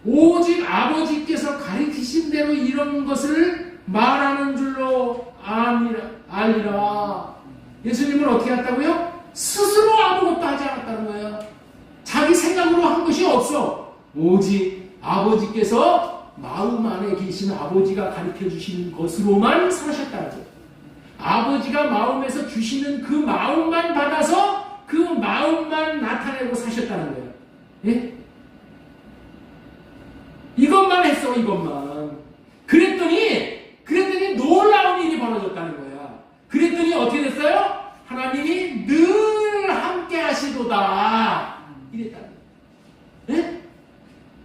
오직 아버지께서 가르치신 대로 이런 것을 말하는 줄로 알리라. 예수님은 어떻게 했다고요? 스스로 아무것도 하지 않았다는 거예요. 자기 생각으로 한 것이 없어. 오직 아버지께서 마음 안에 계신 아버지가 가르쳐 주시는 것으로만 사셨다는 거예요. 아버지가 마음에서 주시는 그 마음만 받아서 그 마음만 나타내고 사셨다는 거예요. 예? 이것만 했어, 이것만. 그랬더니 놀라운 일이 벌어졌다는 거야.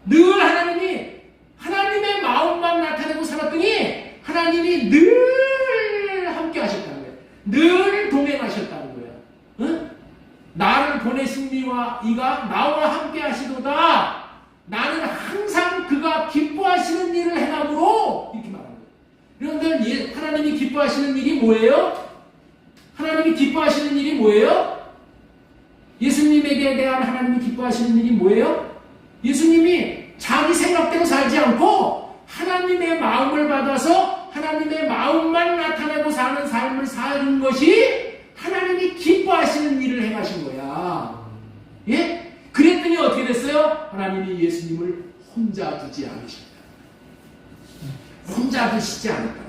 늘 하나님의 마음만 나타내고 살았더니 하나님이 늘 함께 하셨다는 거예요. 늘 동행하셨다는 거예요. 응? 나를 보내신 이가 나와 함께 하시도다. 나는 항상 그가 기뻐하시는 일을 행함으로 이렇게 말합니다. 여러분들 하나님이 기뻐하시는 일이 뭐예요? 하나님이 기뻐하시는 일이 뭐예요? 예수님에게 대한 하나님이 기뻐하시는 일이 뭐예요? 예수님이 자기 생각대로 살지 않고 하나님의 마음을 받아서 하나님의 마음만 나타내고 사는 삶을 사는 것이 하나님이 기뻐하시는 일을 행하신 거야. 예? 그랬더니 어떻게 됐어요? 하나님이 예수님을 혼자 두지 않으셨다. 혼자 두시지 않았다.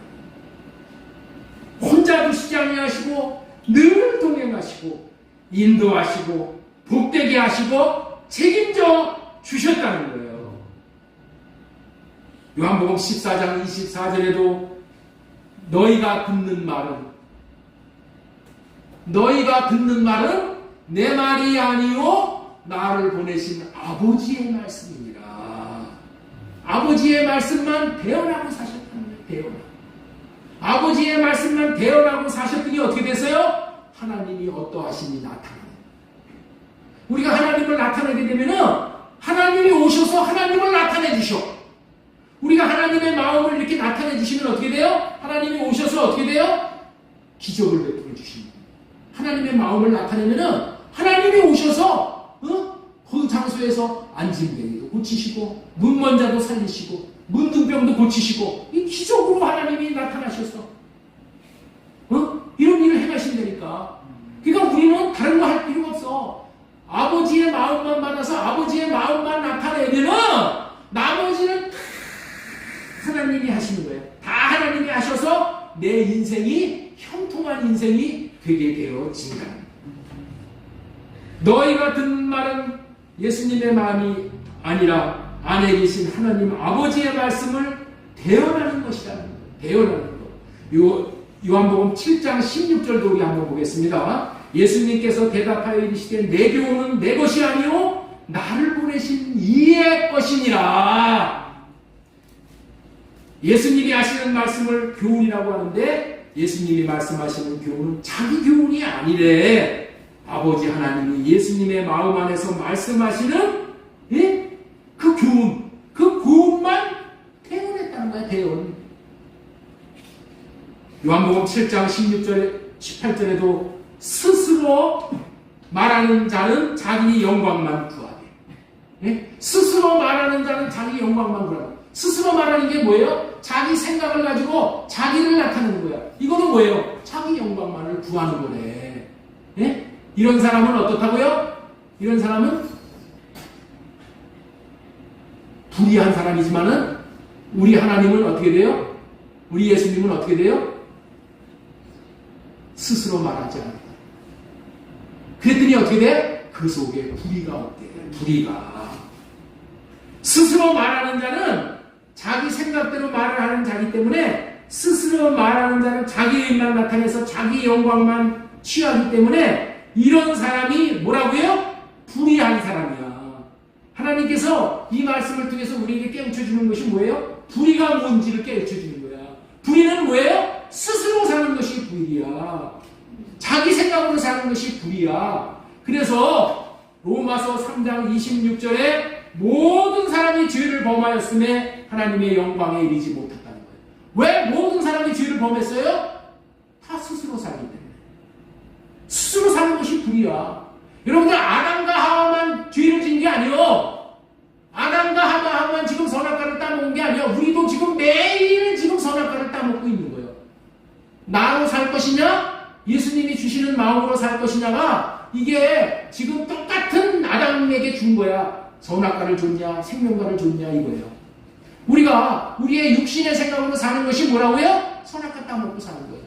혼자 두시지 아니하시고 늘 동행하시고 인도하시고 복되게 하시고 책임져 주셨다는 거예요. 요한복음 14장 24절에도 너희가 듣는 말은 내 말이 아니요 나를 보내신 아버지의 말씀이니라. 아버지의 말씀만 대언하고 사셨다는 거예요. 아버지의 말씀만 대언하고 사셨더니 어떻게 됐어요? 하나님이 어떠하심이 나타나요. 우리가 하나님을 나타내게 되면은 하나님이 오셔서 하나님을 나타내 주셔. 우리가 하나님의 마음을 이렇게 나타내 주시면 어떻게 돼요? 하나님이 오셔서 어떻게 돼요? 기적을 베풀어 주십니다. 하나님의 마음을 나타내면은 하나님이 오셔서 그 장소에서 안진뱅이도 고치시고 눈먼자도 살리시고 문둥병도 고치시고 이 기적으로 하나님이 나타나셔서 이런 일을 행하신다니까. 그러니까 우리는 다른 거 할 필요가 없어. 아버지의 마음만 받아서 아버지의 마음만 나타내면은 나머지는 다 하나님이 하시는 거예요. 다 하나님이 하셔서 내 인생이 형통한 인생이 되게 되어진다. 너희가 듣는 말은 예수님의 마음이 아니라 안에 계신 하나님 아버지의 말씀을 대언하는 것이라는 거예요. 대언하는 것. 요한복음 7장 16절도 우리 한번 보겠습니다. 예수님께서 대답하여 이르시되 내 교훈은 내 것이 아니요 나를 보내신 이의 것이니라. 예수님이 하시는 말씀을 교훈이라고 하는데 예수님이 말씀하시는 교훈은 자기 교훈이 아니래. 아버지 하나님이 예수님의 마음 안에서 말씀하시는 그 교훈, 그 교훈만 대언했다는 거야. 대언. 요한복음 7장 16절에 18절에도 스스로 말하는 자는 자기 영광만 구하되, 스스로 말하는 자는 자기 영광만 구하되. 스스로 말하는 게 뭐예요? 자기 생각을 가지고 자기를 나타내는 거야. 이거는 뭐예요? 자기 영광만을 구하는 거네. 이런 사람은 어떻다고요? 이런 사람은 불의한 사람이지만은 우리 하나님은 어떻게 돼요? 우리 예수님은 어떻게 돼요? 스스로 말하지 않는다. 그랬더니 어떻게 돼? 그 속에 불의가 없대. 불의가. 스스로 말하는 자는 자기 생각대로 말을 하는 자기 때문에 스스로 말하는 자는 자기 의만 나타내서 자기 영광만 취하기 때문에 이런 사람이 뭐라고요? 불의한 사람이야. 하나님께서 이 말씀을 통해서 우리에게 깨우쳐주는 것이 뭐예요? 불의가 뭔지를 깨우쳐주는 거야. 불의는 뭐예요? 스스로 사는 것이 불의야. 자기 생각으로 사는 것이 불의야. 그래서 로마서 3장 26절에 모든 사람이 죄를 범하였음에 하나님의 영광에 이르지 못했다는 거예요. 왜 모든 사람이 죄를 범했어요? 다 스스로 살기 때문에. 스스로 사는 것이 불의야. 여러분들 아담과 하와만 죄를 진 게 아니에요. 아담과 하와만 지금 선악과를 따먹은 게 아니에요. 우리도 지금 매일 지금 선악과를 따먹고 있는 거예요. 나로 살 것이냐? 예수님이 주시는 마음으로 살 것이냐가 이게 지금 똑같은 아담에게 준 거야. 선악과를 줬냐 생명과를 줬냐 이거예요. 우리가 우리의 육신의 생각으로 사는 것이 뭐라고요? 선악과 따먹고 사는 거예요.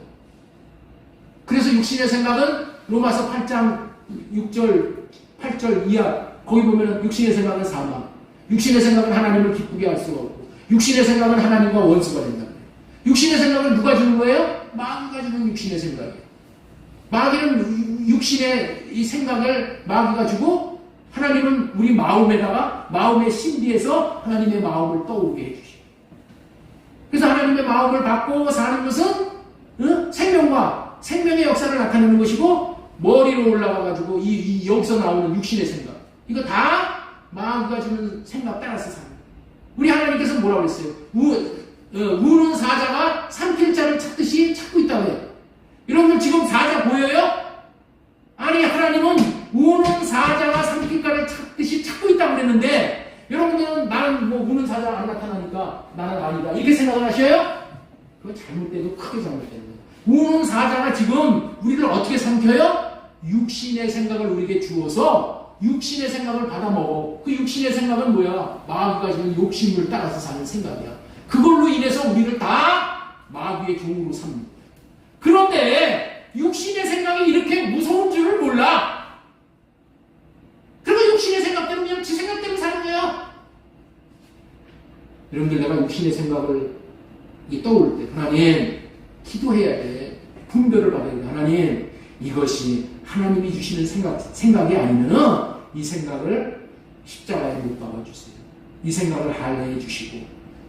그래서 육신의 생각은 로마서 8장 6절 8절 이하 거기 보면은 육신의 생각은 사망, 육신의 생각은 하나님을 기쁘게 할 수가 없고 육신의 생각은 하나님과 원수가 된다. 육신의 생각을 누가 주는 거예요? 마귀가 주는 육신의 생각이에요. 마귀는 육신의 이 생각을 마귀가 주고 하나님은 우리 마음에다가 마음의 신비에서 하나님의 마음을 떠오르게 해주시고, 그래서 하나님의 마음을 받고 사는 것은 생명과 생명의 역사를 나타내는 것이고, 머리로 올라가가지고 여기서 나오는 육신의 생각, 이거 다 마음이 가지는 생각 따라서 사는 거예요. 우리 하나님께서 뭐라고 했어요? 우는 사자가 삼킬 자를 찾듯이 찾고 있다고 해요. 여러분들 지금 사자 보여요? 아니, 하나님은 우는 사자가 삼킬 자를 찾듯이 찾고 있다고 그랬는데, 여러분들은 나는 뭐 우는 사자가 안 나타나니까 나는 아니다, 이렇게 생각을 하셔요? 그거 잘못돼도 크게 잘못되는 거예요. 우는 사자가 지금 우리를 어떻게 삼켜요? 육신의 생각을 우리에게 주어서 육신의 생각을 받아먹어. 그 육신의 생각은 뭐야? 마귀가 가지는 욕심을 따라서 사는 생각이야. 그걸로 인해서 우리를 다 마귀의 종으로 삼는 거야. 그런데 육신의 생각이 이렇게 무서운 줄을 몰라. 그리고 육신의 생각대로 그냥 지 생각대로 사는 거야. 여러분들, 내가 육신의 생각을 떠올 때 하나님 기도해야 돼. 분별을 받아야 돼. 하나님, 이것이 하나님이 주시는 생각이 아니면 이 생각을 십자가에 못 박아주세요. 이 생각을 할례해 주시고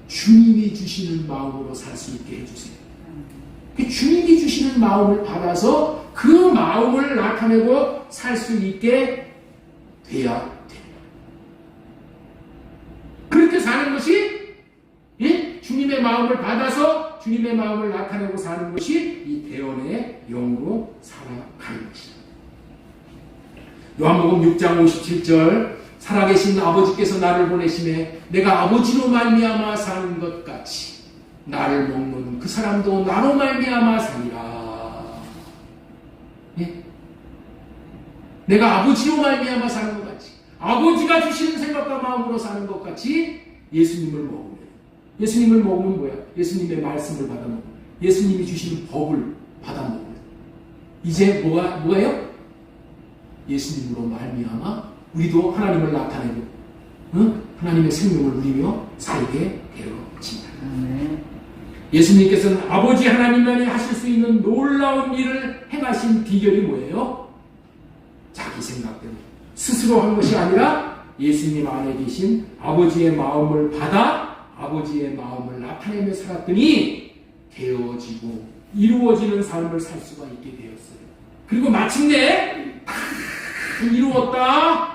주님이 주시는 마음으로 살 수 있게 해주세요. 그 주님이 주시는 마음을 받아서 그 마음을 나타내고 살 수 있게 돼야 됩니다. 그렇게 사는 것이 주님의 마음을 받아서 주님의 마음을 나타내고 사는 것이 이 대언의 영으로 살아가는 것이다. 요한복음 6장 57절, 살아계신 아버지께서 나를 보내심에 내가 아버지로 말미암아 사는 것 같이 나를 먹는 그 사람도 나로 말미암아 사니라. 예? 내가 아버지로 말미암아 사는 것 같이, 아버지가 주시는 생각과 마음으로 사는 것 같이 예수님을 먹으면, 예수님을 먹으면 뭐야? 예수님의 말씀을 받아 먹으면, 예수님이 주시는 법을 받아 먹으면, 이제 뭐예요? 예수님으로 말미암아 우리도 하나님을 나타내고 하나님의 생명을 누리며 살게 되어집니다. 예수님께서는 아버지 하나님만이 하실 수 있는 놀라운 일을 행하신 비결이 뭐예요? 자기 생각대로 스스로 한 것이 아니라 예수님 안에 계신 아버지의 마음을 받아 아버지의 마음을 나타내며 살았더니 되어지고 이루어지는 삶을 살 수가 있게 되었어요. 그리고 마침내 다 이루었다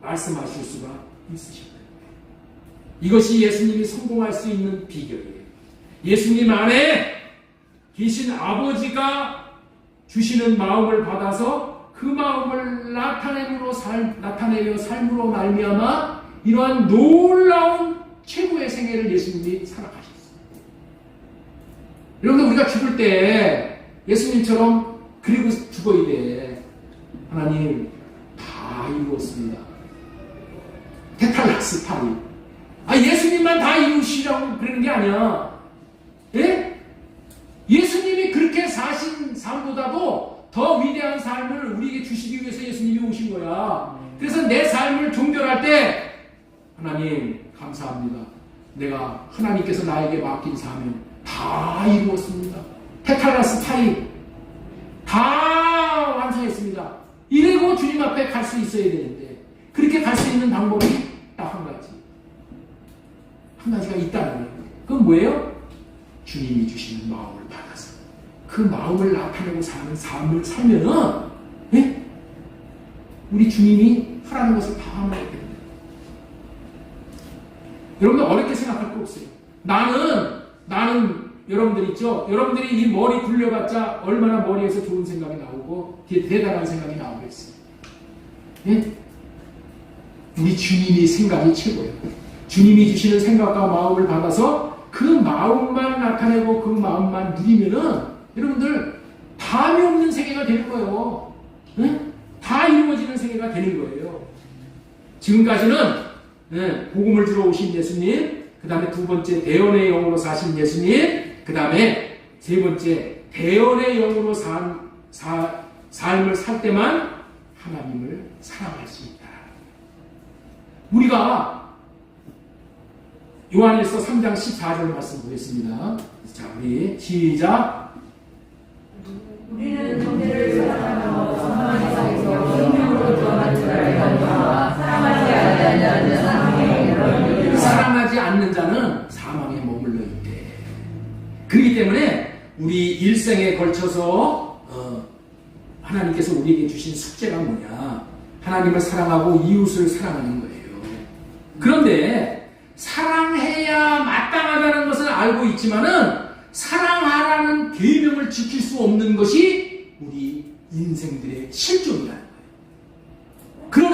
말씀하실 수가 있으십니다. 이것이 예수님이 성공할 수 있는 비결이에요. 예수님 안에 계신 아버지가 주시는 마음을 받아서 그 마음을 나타내며 삶으로 말미암아 이러한 놀라운 최고의 생애를 예수님이 살아가셨어요. 여러분들, 우리가 죽을 때 예수님처럼 그리고 죽어야 돼. 하나님 다 이루었습니다. 테탈락스 파리. 예수님만 다 이루시라고 그러는 게 아니야. 예? 예수님이 그렇게 사신 삶보다도 더 위대한 삶을 우리에게 주시기 위해서 예수님이 오신 거야. 그래서 내 삶을 종결할 때 하나님 감사합니다. 내가 하나님께서 나에게 맡긴 사명 다 이루었습니다. 테탈라스 타임 다 완성했습니다. 이러고 주님 앞에 갈 수 있어야 되는데, 그렇게 갈 수 있는 방법이 딱 한 가지가 있다는 거예요. 그건 뭐예요? 주님이 주시는 마음을 받아서 그 마음을 나타내고 사는 삶을 살면은, 예? 우리 주님이 하라는 것을 다 하나야 됩니다. 여러분들 어렵게 생각할 거 없어요. 나는 여러분들 있죠? 여러분들이 이 머리 굴려봤자 얼마나 머리에서 좋은 생각이 나오고 대단한 생각이 나오겠어요. 예? 우리 주님이 생각이 최고예요. 주님이 주시는 생각과 마음을 받아서 그 마음만 나타내고 그 마음만 누리면은 여러분들 담이 없는 세계가 되는 거예요. 예? 다 이루어지는 세계가 되는 거예요. 지금까지는 복음을 주러 오신 예수님, 그 다음에 두 번째 대언의 영으로 사신 예수님, 그 다음에 세 번째 대언의 영으로 삶을 살 때만 하나님을 사랑할 수 있다. 우리가 요한일서 3장 14절 말씀 보겠습니다. 자, 우리 시작. 우리는 존재를 사랑하고 선한 세상에서 생명으로 변한 줄 알거니와 자는 사망에 머물러 있대. 그렇기 때문에 우리 일생에 걸쳐서 하나님께서 우리에게 주신 숙제가 뭐냐? 하나님을 사랑하고 이웃을 사랑하는 거예요. 그런데 사랑해야 마땅하다는 것을 알고 있지만은 사랑하라는 계명을 지킬 수 없는 것이 우리 인생들의 실종이라는 거예요.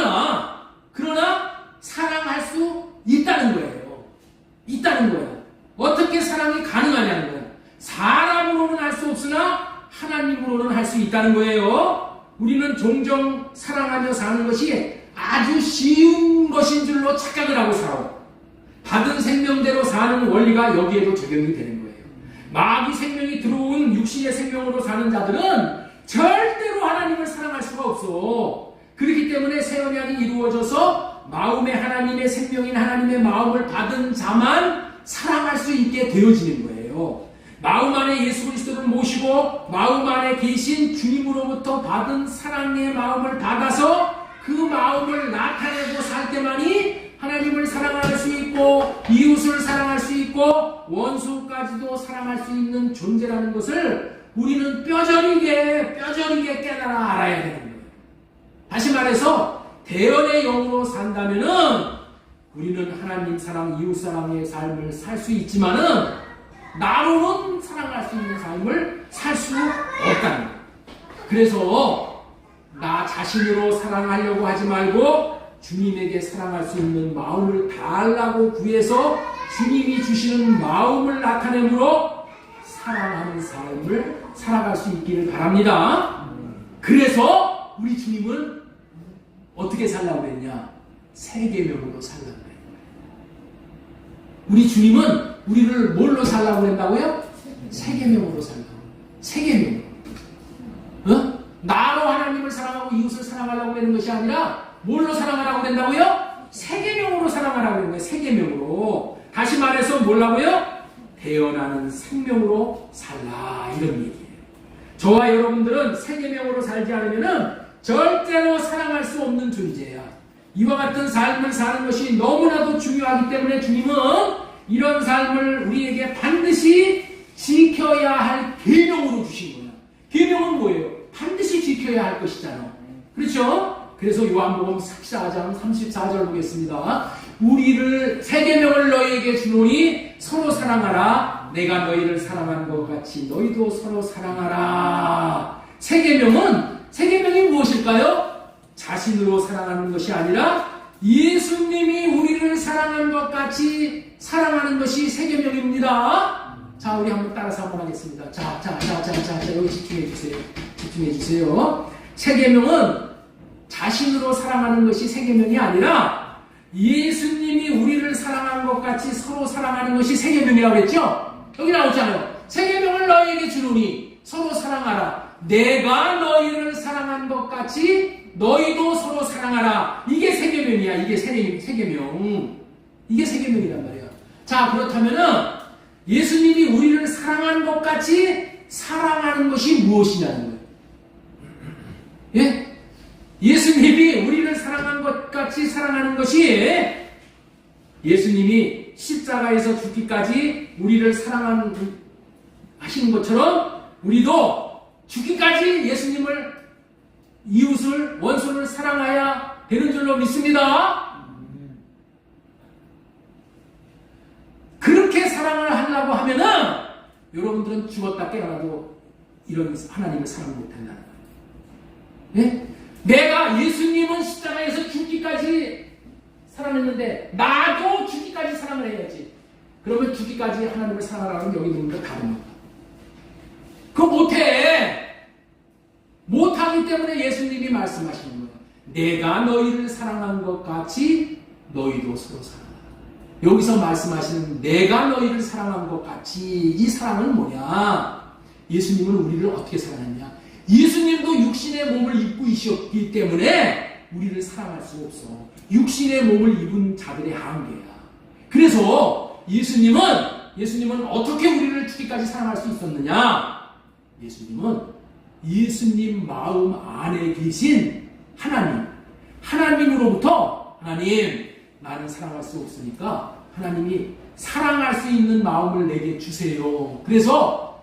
그러나 사랑할 수 있다는 거예요. 어떻게 사랑이 가능하냐는 거예요. 사람으로는 할 수 없으나 하나님으로는 할 수 있다는 거예요. 우리는 종종 사랑하며 사는 것이 아주 쉬운 것인 줄로 착각을 하고 살아요. 받은 생명대로 사는 원리가 여기에도 적용이 되는 거예요. 마귀 생명이 들어온 육신의 생명으로 사는 자들은 절대로 하나님을 사랑할 수가 없어. 그렇기 때문에 새 언약이 이루어져서 마음에 하나님의 생명인 하나님의 마음을 받은 자만 사랑할 수 있게 되어지는 거예요. 마음 안에 예수 그리스도를 모시고 마음 안에 계신 주님으로부터 받은 사랑의 마음을 받아서 그 마음을 나타내고 살 때만이 하나님을 사랑할 수 있고 이웃을 사랑할 수 있고 원수까지도 사랑할 수 있는 존재라는 것을 우리는 뼈저리게 깨달아 알아야 되는 거예요. 다시 말해서 대언의 영으로 산다면은 우리는 하나님 사랑, 이웃 사랑의 삶을 살 수 있지만은 나로는 사랑할 수 있는 삶을 살 수 없다는 거예요. 그래서 나 자신으로 사랑하려고 하지 말고 주님에게 사랑할 수 있는 마음을 달라고 구해서 주님이 주시는 마음을 나타내므로 사랑하는 삶을 살아갈 수 있기를 바랍니다. 그래서 우리 주님은 어떻게 살라고 그랬냐? 세 계명으로 살라고 그랬어요. 우리 주님은 우리를 뭘로 살라고 그랬다고요? 세 계명으로 살라고. 세 계명. 나로 하나님을 사랑하고 이웃을 사랑하려고 하는 것이 아니라 뭘로 사랑하라고 된다고요? 세 계명으로 사랑하라고 하는 거예요. 세 계명으로. 다시 말해서 뭐라고요? 태어나는 생명으로 살라, 이런 얘기예요. 저와 여러분들은 세 계명으로 살지 않으면은 절대로 사랑할 수 없는 존재야. 이와 같은 삶을 사는 것이 너무나도 중요하기 때문에 주님은 이런 삶을 우리에게 반드시 지켜야 할 계명으로 주신 거야. 계명은 뭐예요? 반드시 지켜야 할 것이잖아. 그렇죠? 그래서 요한복음 14장 34절 보겠습니다. 우리를 세 계명을 너희에게 주노니 서로 사랑하라. 내가 너희를 사랑한 것 같이 너희도 서로 사랑하라. 세 계명이 무엇일까요? 자신으로 사랑하는 것이 아니라 예수님이 우리를 사랑한 것 같이 사랑하는 것이 세 계명입니다. 자, 우리 한번 따라서 한번 하겠습니다. 자, 여기 집중해 주세요. 세 계명은 자신으로 사랑하는 것이 세 계명이 아니라 예수님이 우리를 사랑한 것 같이 서로 사랑하는 것이 세 계명이라고 했죠? 여기 나오잖아요. 세 계명을 너희에게 주노니 서로 사랑하라. 내가 너희를 사랑한 것 같이 너희도 서로 사랑하라. 이게 세 계명이야. 이게 세 계명. 이게 세 계명이란 말이야. 자, 그렇다면은 예수님이 우리를 사랑한 것 같이 사랑하는 것이 무엇이냐는 거예요. 예? 예수님이 우리를 사랑한 것 같이 사랑하는 것이 예수님이 십자가에서 죽기까지 우리를 사랑하시는 것처럼 우리도 죽기까지 예수님을, 이웃을, 원수를 사랑해야 되는 줄로 믿습니다. 그렇게 사랑을 하려고 하면은 여러분들은 죽었다 깨어나도 이런 하나님을 사랑 못한다는 거예요. 예? 내가 예수님은 십자가에서 죽기까지 사랑했는데 나도 죽기까지 사랑을 해야지. 그러면 죽기까지 하나님을 사랑하라는 여기 있는 거 다른 거야. 그거 못하기 때문에 예수님이 말씀하시는 거예요. 내가 너희를 사랑한 것 같이 너희도 서로 사랑하라. 여기서 말씀하시는 내가 너희를 사랑한 것 같이, 이 사랑은 뭐냐? 예수님은 우리를 어떻게 사랑했냐? 예수님도 육신의 몸을 입고 있었기 때문에 우리를 사랑할 수 없어. 육신의 몸을 입은 자들의 한계야. 그래서 예수님은 어떻게 우리를 죽기까지 사랑할 수 있었느냐? 예수님은 예수님 마음 안에 계신 하나님으로부터 하나님, 나는 사랑할 수 없으니까 하나님이 사랑할 수 있는 마음을 내게 주세요. 그래서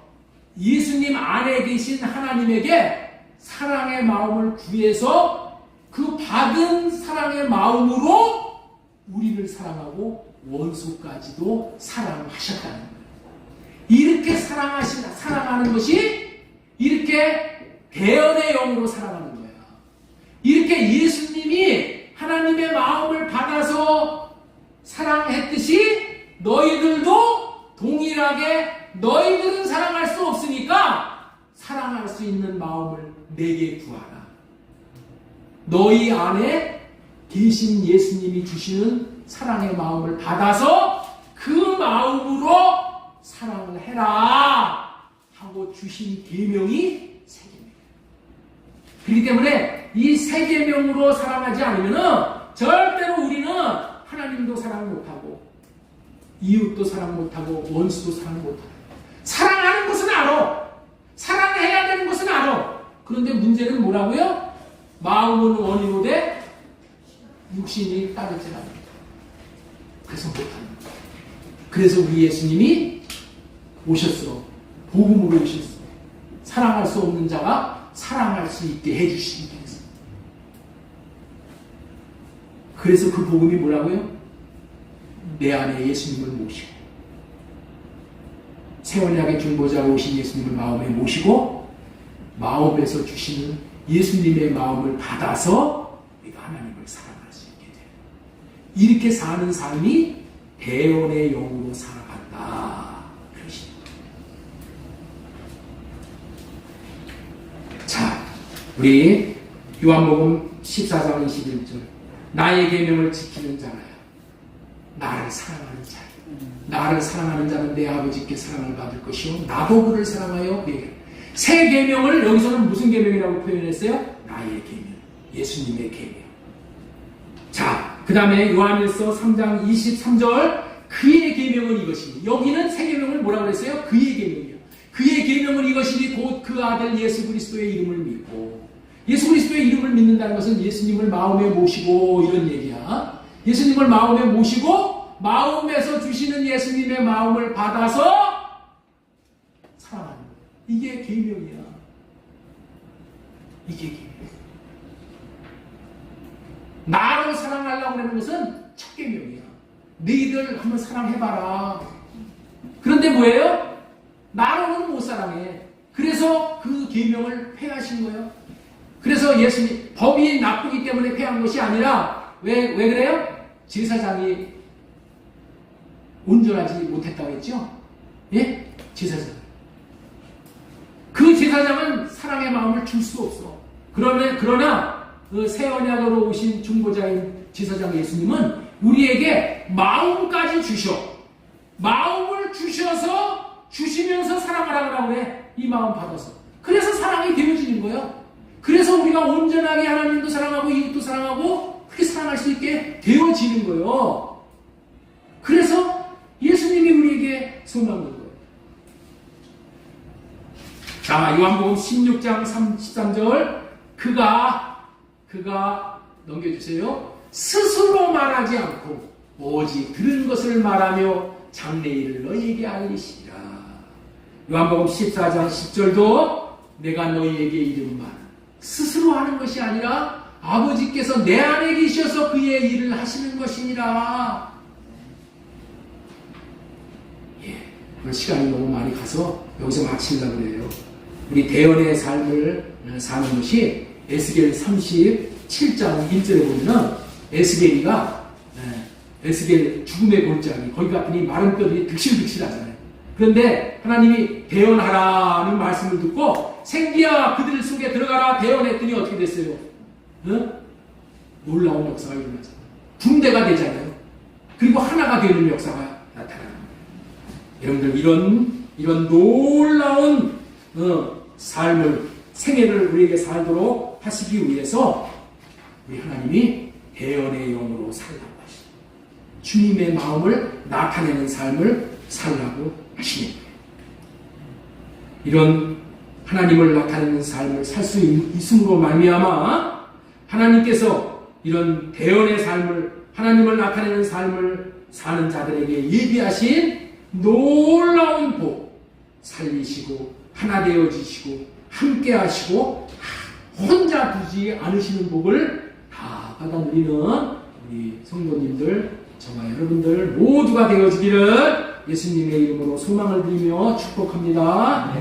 예수님 안에 계신 하나님에게 사랑의 마음을 구해서 그 받은 사랑의 마음으로 우리를 사랑하고 원수까지도 사랑하셨다는 거예요. 이렇게 사랑하는 것이 이렇게 대언의 영으로 사랑하는 거예요. 이렇게 예수님이 하나님의 마음을 받아서 사랑했듯이 너희들도 동일하게 너희들은 사랑할 수 없으니까 사랑할 수 있는 마음을 내게 구하라. 너희 안에 계신 예수님이 주시는 사랑의 마음을 받아서 그 마음으로 사랑을 해라 하고 주신 계명이 세 계명이에요. 그렇기 때문에 이 세 계명으로 사랑하지 않으면 절대로 우리는 하나님도 사랑 못하고 이웃도 사랑 못하고 원수도 사랑 못하고 사랑하는 것은 알아. 사랑해야 되는 것은 알아. 그런데 문제는 뭐라고요? 마음은 원이로되 육신이 따르지 않는다. 그래서 못합니다. 그래서 우리 예수님이 오셨어. 복음으로 오셨어. 사랑할 수 없는 자가 사랑할 수 있게 해주시기 위해서. 그래서 그 복음이 뭐라고요? 내 안에 예수님을 모시고 새 언약의 중보자로 오신 예수님을 마음에 모시고 마음에서 주시는 예수님의 마음을 받아서 우리가 하나님을 사랑할 수 있게 돼요. 이렇게 사는 삶이 대언의 영으로 살아간다. 그러십니다. 자, 우리 요한복음 14장 21절 나의 계명을 지키는 자라야 나를 사랑하는 자야. 나를 사랑하는 자는 내 아버지께 사랑을 받을 것이요 나도 그를 사랑하여 그에게. 새 계명을 여기서는 무슨 계명이라고 표현했어요? 나의 계명, 예수님의 계명. 자, 그 다음에 요한일서 3장 23절 그의 계명은 이것이니. 여기는 새 계명을 뭐라고 했어요? 그의 계명이요. 그의 계명은 이것이니 곧 그 아들 예수 그리스도의 이름을 믿고. 예수 그리스도의 이름을 믿는다는 것은 예수님을 마음에 모시고 이런 얘기야. 예수님을 마음에 모시고 마음에서 주시는 예수님의 마음을 받아서 사랑하는 거예요. 이게 계명이야. 이게 계명. 나로 사랑하려고 하는 것은 첫 계명이야. 너희들 한번 사랑해봐라. 그런데 뭐예요? 나로는 못 사랑해. 그래서 그 계명을 폐하신 거예요. 그래서 예수님 법이 나쁘기 때문에 폐한 것이 아니라 왜 그래요? 제사장이 온전하지 못했다고 했죠? 예? 제사장. 그 제사장은 사랑의 마음을 줄 수 없어. 그러나 그 새 언약으로 오신 중보자인 제사장 예수님은 우리에게 마음까지 주셔. 마음을 주셔서 주시면서 사랑하라고 그래. 이 마음 받아서. 그래서 사랑이 되어지는 거예요. 그래서 우리가 온전하게 하나님도 사랑하고 이웃도 사랑하고 그렇게 사랑할 수 있게 되어지는 거예요. 그래서 예수님이 우리에게 소망한 거예요. 자, 요한복음 16장 33절 그가 넘겨주세요. 스스로 말하지 않고 오직 들은 것을 말하며 장래일을 너희에게 알리시리라. 요한복음 14장 10절도 내가 너희에게 이름만 스스로 하는 것이 아니라 아버지께서 내 안에 계셔서 그의 일을 하시는 것이니라. 예, 시간이 너무 많이 가서 여기서 마치려고 그래요. 우리 대언의 삶을 사는 것이 에스겔 37장 1절에 보면은 에스겔 죽음의 골짜기 거기 갔더니 마른 뼈들이 득실득실하잖아요. 그런데 하나님이 대언하라는 말씀을 듣고 생기야 그들 속에 들어가라 대언했더니 어떻게 됐어요? 놀라운 역사가 일어나잖아요. 군대가 되잖아요. 그리고 하나가 되는 역사가 나타납니다. 여러분들 이런 놀라운 삶을 생애를 우리에게 살도록 하시기 위해서 우리 하나님이 대언의 영으로 살라고 하십니다. 주님의 마음을 나타내는 삶을 살라고 하시는 거예요. 이런 하나님을 나타내는 삶을 살 수 있음으로 말미암아 하나님께서 이런 대언의 삶을 하나님을 나타내는 삶을 사는 자들에게 예비하신 놀라운 복, 살리시고 하나 되어지시고 함께 하시고 혼자 두지 않으시는 복을 다 받아 누리는 우리 성도님들, 저와 여러분들 모두가 되어지기를 예수님의 이름으로 소망을 드리며 축복합니다.